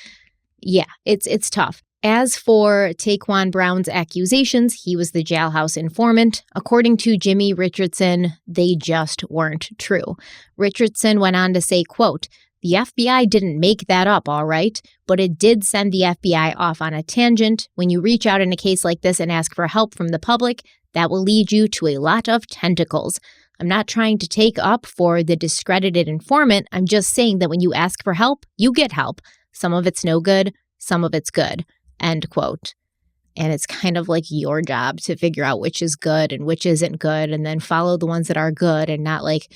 yeah, it's tough. As for Taquan Brown's accusations, he was the jailhouse informant. According to Jimmy Richardson, they just weren't true. Richardson went on to say, quote, The FBI didn't make that up, all right? But it did send the FBI off on a tangent. When you reach out in a case like this and ask for help from the public, that will lead you to a lot of tentacles. I'm not trying to take up for the discredited informant. I'm just saying that when you ask for help, you get help. Some of it's no good, some of it's good. End quote. And it's kind of like your job to figure out which is good and which isn't good, and then follow the ones that are good and not like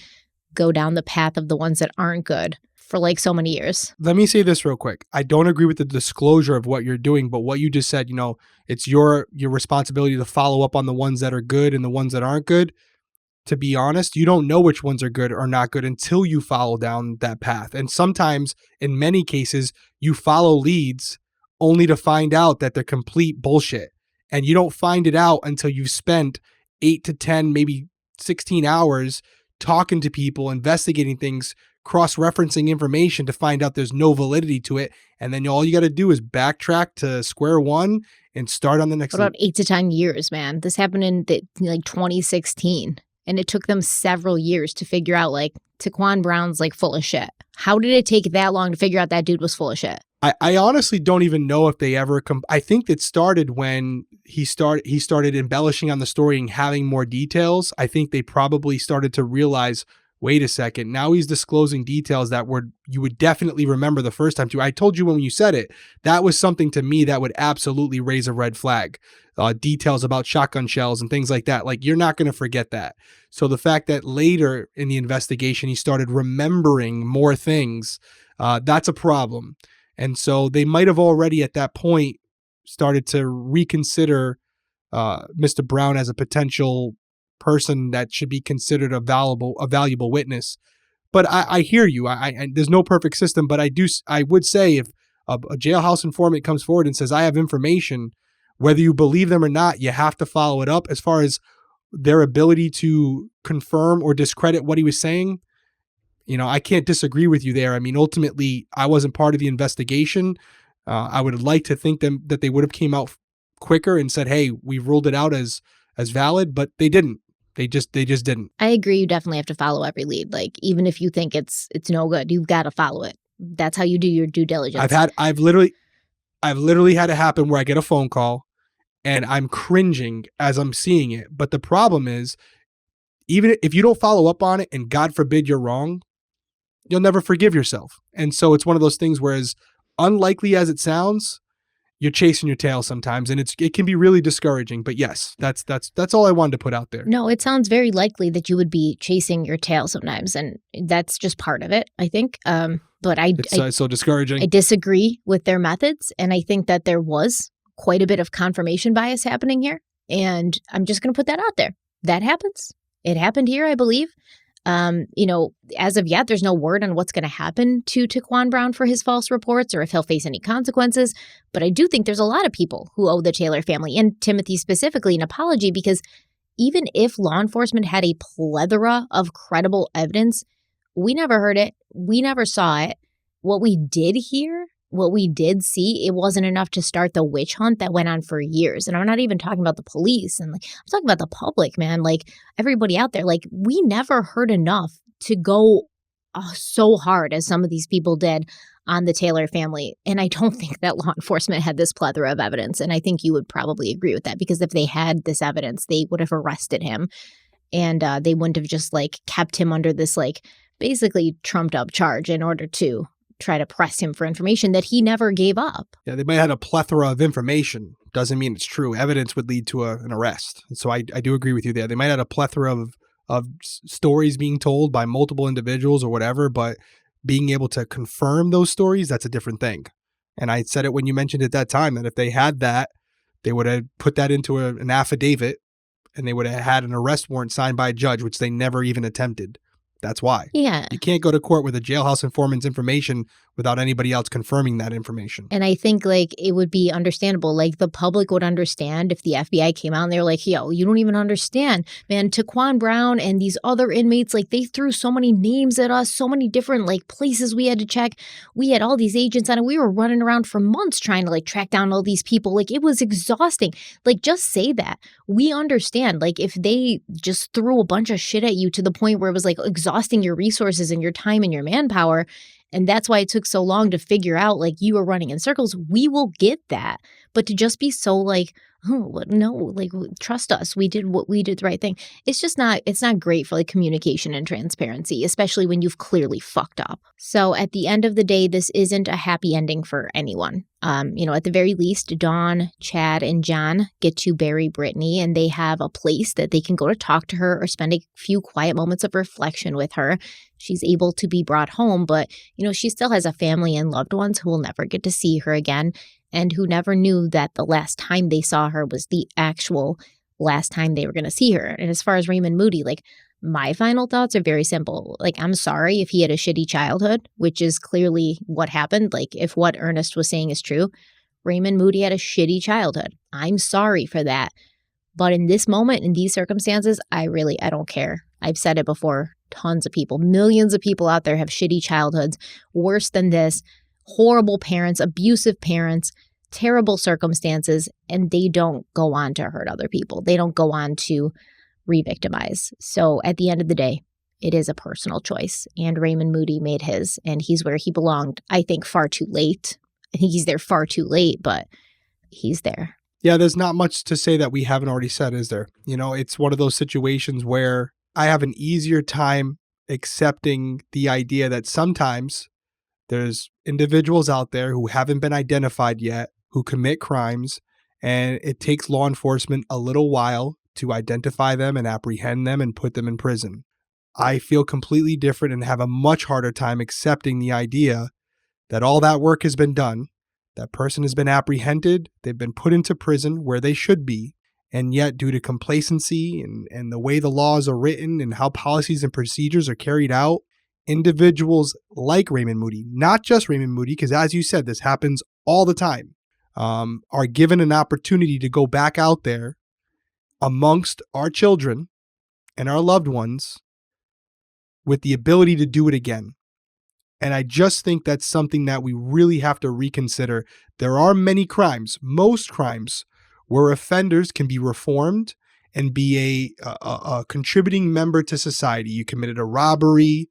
go down the path of the ones that aren't good for like so many years. Let me say this real quick. I don't agree with the disclosure of what you're doing, but what you just said, it's your responsibility to follow up on the ones that are good and the ones that aren't good. To be honest, you don't know which ones are good or not good until you follow down that path. And sometimes, in many cases, you follow leads only to find out that they're complete bullshit. And you don't find it out until you've spent 8 to 10, maybe 16 hours talking to people, investigating things, cross-referencing information to find out there's no validity to it. And then all you got to do is backtrack to square one and start on the next. What about 8 to 10 years, man? This happened in like 2016. And it took them several years to figure out like Taquan Brown's like full of shit. How did it take that long to figure out that dude was full of shit? I honestly don't even know if they ever I think it started when he started embellishing on the story and having more details. I think they probably started to realize, wait a second, now he's disclosing details that you would definitely remember the first time too. I told you when you said it, that was something to me that would absolutely raise a red flag. Details about shotgun shells and things like that. Like, you're not going to forget that. So the fact that later in the investigation, he started remembering more things, that's a problem. And so they might have already at that point started to reconsider Mr. Brown as a potential person that should be considered a valuable witness. But I hear you. I there's no perfect system, but I would say if a jailhouse informant comes forward and says, I have information, whether you believe them or not, you have to follow it up. As far as their ability to confirm or discredit what he was saying, I can't disagree with you there. I mean, ultimately, I wasn't part of the investigation. I would like to think that they would have came out quicker and said, hey, we've ruled it out as valid, but they didn't. They just didn't. I agree. You definitely have to follow every lead. Like, even if you think it's no good, you've got to follow it. That's how you do your due diligence. I've literally had it happen where I get a phone call and I'm cringing as I'm seeing it. But the problem is, even if you don't follow up on it and God forbid you're wrong, you'll never forgive yourself. And so it's one of those things where, as unlikely as it sounds, you're chasing your tail sometimes, and it can be really discouraging. But yes, that's all I wanted to put out there. No, it sounds very likely that you would be chasing your tail sometimes, and that's just part of it, I think. But it's so discouraging. I disagree with their methods, and I think that there was quite a bit of confirmation bias happening here, and I'm just going to put that out there. That happens. It happened here, I believe. As of yet, there's no word on what's going to happen to Taquan Brown for his false reports or if he'll face any consequences. But I do think there's a lot of people who owe the Taylor family and Timothy specifically an apology, because even if law enforcement had a plethora of credible evidence, we never heard it. We never saw it. What we did hear, what we did see, it wasn't enough to start the witch hunt that went on for years. And I'm not even talking about the police, and I'm talking about the public, man. Like, everybody out there, like, we never heard enough to go so hard as some of these people did on the Taylor family. And I don't think that law enforcement had this plethora of evidence. And I think you would probably agree with that, because if they had this evidence, they would have arrested him, and they wouldn't have just kept him under this basically trumped up charge in order to try to press him for information that he never gave up. Yeah, they might have had a plethora of information. Doesn't mean it's true. Evidence would lead to an arrest. And so I do agree with you there. They might have had a plethora of stories being told by multiple individuals or whatever, but being able to confirm those stories, that's a different thing. And I said it when you mentioned at that time that if they had that, they would have put that into an affidavit, and they would have had an arrest warrant signed by a judge, which they never even attempted. That's why. Yeah. You can't go to court with a jailhouse informant's information without anybody else confirming that information. And I think it would be understandable. The public would understand if the FBI came out and they were like, yo, you don't even understand, man. Taquan Brown and these other inmates, they threw so many names at us, so many different places we had to check. We had all these agents on it. We were running around for months trying to track down all these people. It was exhausting. Just say that. We understand. If they just threw a bunch of shit at you to the point where it was exhausting your resources and your time and your manpower, And that's why it took so long to figure out, like, you were running in circles. We will get that. But to just be so like, oh, no, like, trust us. We did the right thing. It's just not, it's not great for like communication and transparency, especially when you've clearly fucked up. So at the end of the day, this isn't a happy ending for anyone. At the very least, Dawn, Chad, and John get to bury Brittanee, and they have a place that they can go to talk to her or spend a few quiet moments of reflection with her. She's able to be brought home, but, she still has a family and loved ones who will never get to see her again, and who never knew that the last time they saw her was the actual last time they were going to see her. And as far as Raymond Moody, like, my final thoughts are very simple. Like, I'm sorry if he had a shitty childhood, which is clearly what happened. Like, if what Ernest was saying is true, Raymond Moody had a shitty childhood. I'm sorry for that. But in this moment, in these circumstances, I don't care. I've said it before. Tons of people, millions of people out there have shitty childhoods, worse than this, horrible parents, abusive parents, terrible circumstances, and they don't go on to hurt other people. They don't go on to re-victimize. So at the end of the day, it is a personal choice, and Raymond Moody made his, and he's where he belonged, I think, far too late. I think he's there far too late, but he's there. Yeah, there's not much to say that we haven't already said, is there? It's one of those situations where I have an easier time accepting the idea that sometimes there's individuals out there who haven't been identified yet, who commit crimes, and it takes law enforcement a little while to identify them and apprehend them and put them in prison. I feel completely different and have a much harder time accepting the idea that all that work has been done, that person has been apprehended, they've been put into prison where they should be, and yet due to complacency and the way the laws are written and how policies and procedures are carried out, individuals like Raymond Moody, not just Raymond Moody, because as you said, this happens all the time, are given an opportunity to go back out there amongst our children and our loved ones with the ability to do it again. And I just think that's something that we really have to reconsider. There are many crimes, most crimes, where offenders can be reformed and be a contributing member to society. You committed a robbery,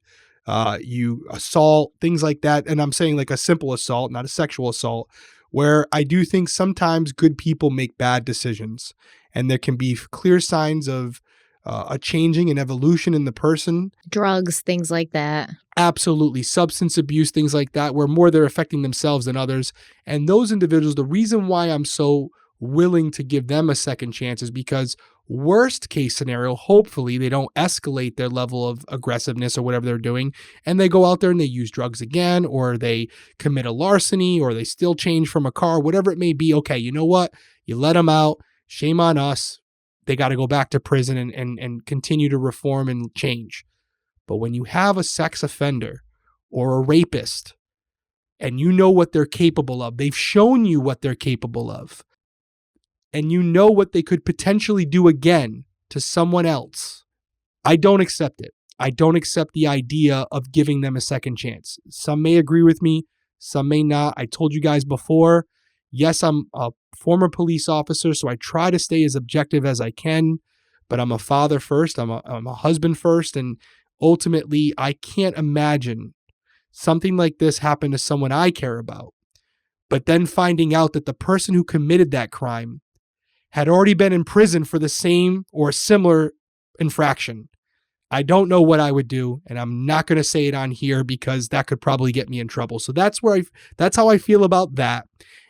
you assault, things like that. And I'm saying like a simple assault, not a sexual assault, where I do think sometimes good people make bad decisions. And there can be clear signs of a changing and evolution in the person. Drugs, things like that. Absolutely. Substance abuse, things like that, where more they're affecting themselves than others. And those individuals, the reason why I'm so willing to give them a second chance is because worst case scenario, hopefully they don't escalate their level of aggressiveness or whatever they're doing, and they go out there and they use drugs again, or they commit a larceny, or they steal change from a car, whatever it may be. Okay, you know what? You let them out. Shame on us. They got to go back to prison and continue to reform and change. But when you have a sex offender or a rapist, and you know what they're capable of, they've shown you what they're capable of, and you know what they could potentially do again to someone else, I don't accept it. I don't accept the idea of giving them a second chance. Some may agree with me, some may not. I told you guys before, yes, I'm a former police officer, so I try to stay as objective as I can, but I'm a father first, I'm a husband first, and ultimately, I can't imagine something like this happen to someone I care about, but then finding out that the person who committed that crime had already been in prison for the same or similar infraction. I don't know what I would do, and I'm not going to say it on here because that could probably get me in trouble. So that's how I feel about that.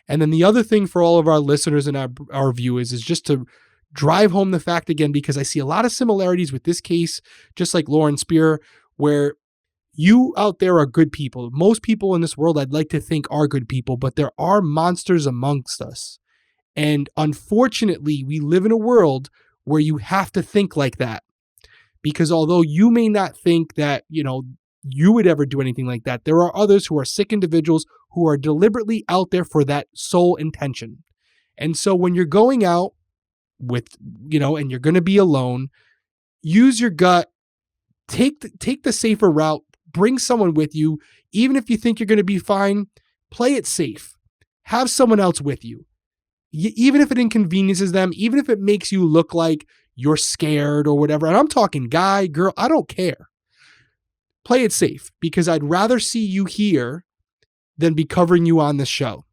And then the other thing for all of our listeners and our viewers is just to drive home the fact again, because I see a lot of similarities with this case, just like Lauren Spear, where you out there are good people. Most people in this world I'd like to think are good people, but there are monsters amongst us. And unfortunately, we live in a world where you have to think like that. Because although you may not think that, you would ever do anything like that, there are others who are sick individuals who are deliberately out there for that sole intention. And so when you're going out with, and you're going to be alone, use your gut, take the safer route, bring someone with you. Even if you think you're going to be fine, play it safe. Have someone else with you. Even if it inconveniences them, even if it makes you look like you're scared or whatever. And I'm talking guy, girl, I don't care. play it safe, because I'd rather see you here than be covering you on this show.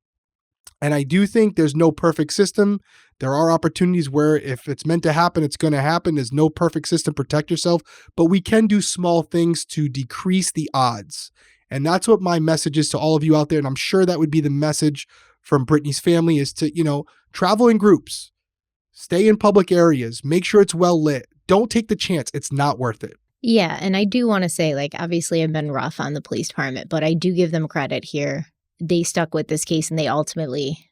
And I do think there's no perfect system. There are opportunities where if it's meant to happen, it's going to happen. There's no perfect system. Protect yourself. But we can do small things to decrease the odds. And that's what my message is to all of you out there. And I'm sure that would be the message from Brittanee's family, is to, travel in groups, stay in public areas, make sure it's well lit. Don't take the chance. It's not worth it. Yeah. And I do want to say, obviously I've been rough on the police department, but I do give them credit here. They stuck with this case and they ultimately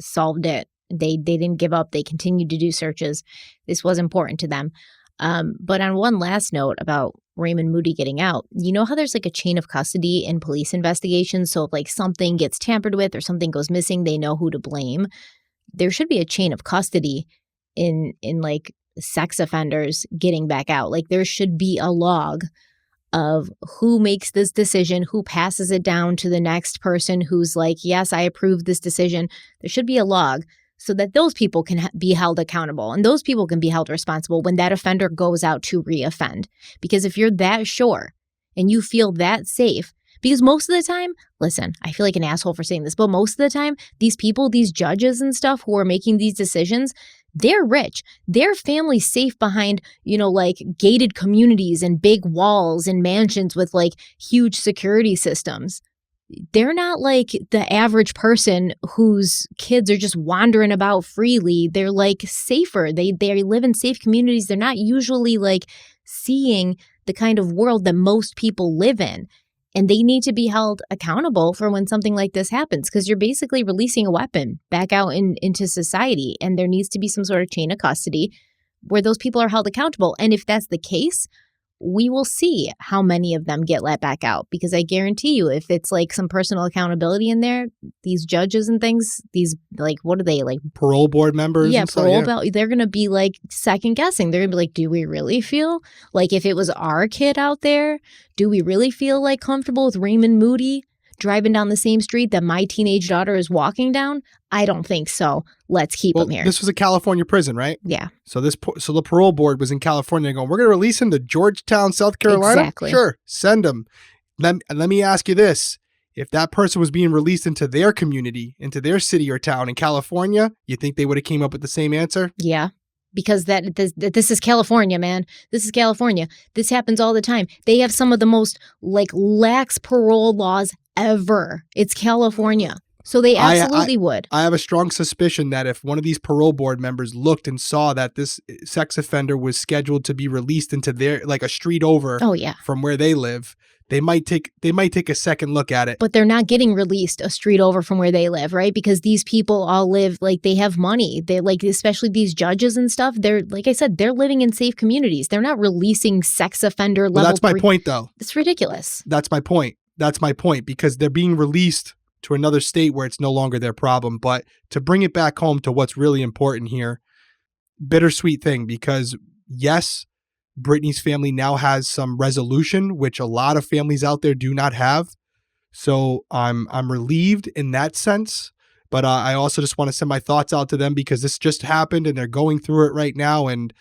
solved it. They didn't give up. They continued to do searches. This was important to them. But on one last note about Raymond Moody getting out, you know how there's a chain of custody in police investigations? So if something gets tampered with or something goes missing, they know who to blame. There should be a chain of custody in sex offenders getting back out. There should be a log of who makes this decision, who passes it down to the next person who's yes, I approve this decision. There should be a log so that those people can be held accountable and those people can be held responsible when that offender goes out to reoffend. Because if you're that sure and you feel that safe, because most of the time, listen, I feel like an asshole for saying this, but most of the time, these people, these judges and stuff who are making these decisions, they're rich. Their family's safe behind, gated communities and big walls and mansions with huge security systems. They're not the average person whose kids are just wandering about freely. They're safer. They live in safe communities. They're not usually seeing the kind of world that most people live in. And they need to be held accountable for when something like this happens, because you're basically releasing a weapon back out into society. And there needs to be some sort of chain of custody where those people are held accountable. And if that's the case, we will see how many of them get let back out, because I guarantee you, if it's some personal accountability in there, these judges and things, these what are they parole board members? Yeah, and stuff, parole board. They're going to be second guessing. They're going to be do we really feel if it was our kid out there, do we really feel comfortable with Raymond Moody driving down the same street that my teenage daughter is walking down? I don't think so. Let's keep him here. This was a California prison, right? Yeah. So the parole board was in California going, we're going to release him to Georgetown, South Carolina? Exactly. Sure, send him. Let me ask you this. If that person was being released into their community, into their city or town in California, you think they would have came up with the same answer? Yeah. Because this is California, man. This is California. This happens all the time. They have some of the most lax parole laws ever. It's California. So they absolutely would. I have a strong suspicion that if one of these parole board members looked and saw that this sex offender was scheduled to be released into their a street over from where they live, they might take a second look at it. But they're not getting released a street over from where they live, right? Because these people all live they have money. They especially these judges and stuff. They're I said, they're living in safe communities. They're not releasing sex offender level. That's my point, though. It's ridiculous. That's my point, because they're being released to another state where it's no longer their problem. But to bring it back home to what's really important here, bittersweet thing, because yes, Brittanee's family now has some resolution, which a lot of families out there do not have. So I'm relieved in that sense. But I also just want to send my thoughts out to them, because this just happened and they're going through it right now. And,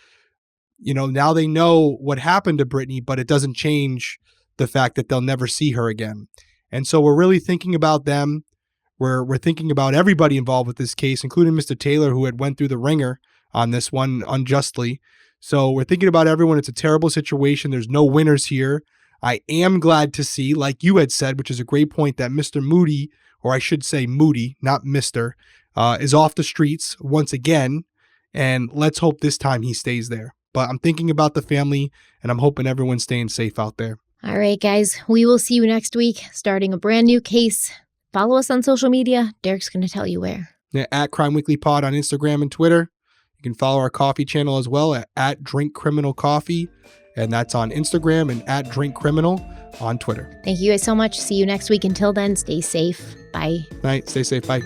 now they know what happened to Brittanee, but it doesn't change the fact that they'll never see her again. And so we're really thinking about them. We're thinking about everybody involved with this case, including Mr. Taylor, who had went through the ringer on this one unjustly. So we're thinking about everyone. It's a terrible situation. There's no winners here. I am glad to see, like you had said, which is a great point, that Mr. Moody, or I should say Moody, not Mr., is off the streets once again. And let's hope this time he stays there. But I'm thinking about the family, and I'm hoping everyone's staying safe out there. All right, guys, we will see you next week, starting a brand new case. Follow us on social media. Derek's going to tell you where. Yeah, at Crime Weekly Pod on Instagram and Twitter. You can follow our coffee channel as well at Drink Criminal Coffee, and that's on Instagram, and at Drink Criminal on Twitter. Thank you guys so much. See you next week. Until then, stay safe. Bye. All right, stay safe. Bye.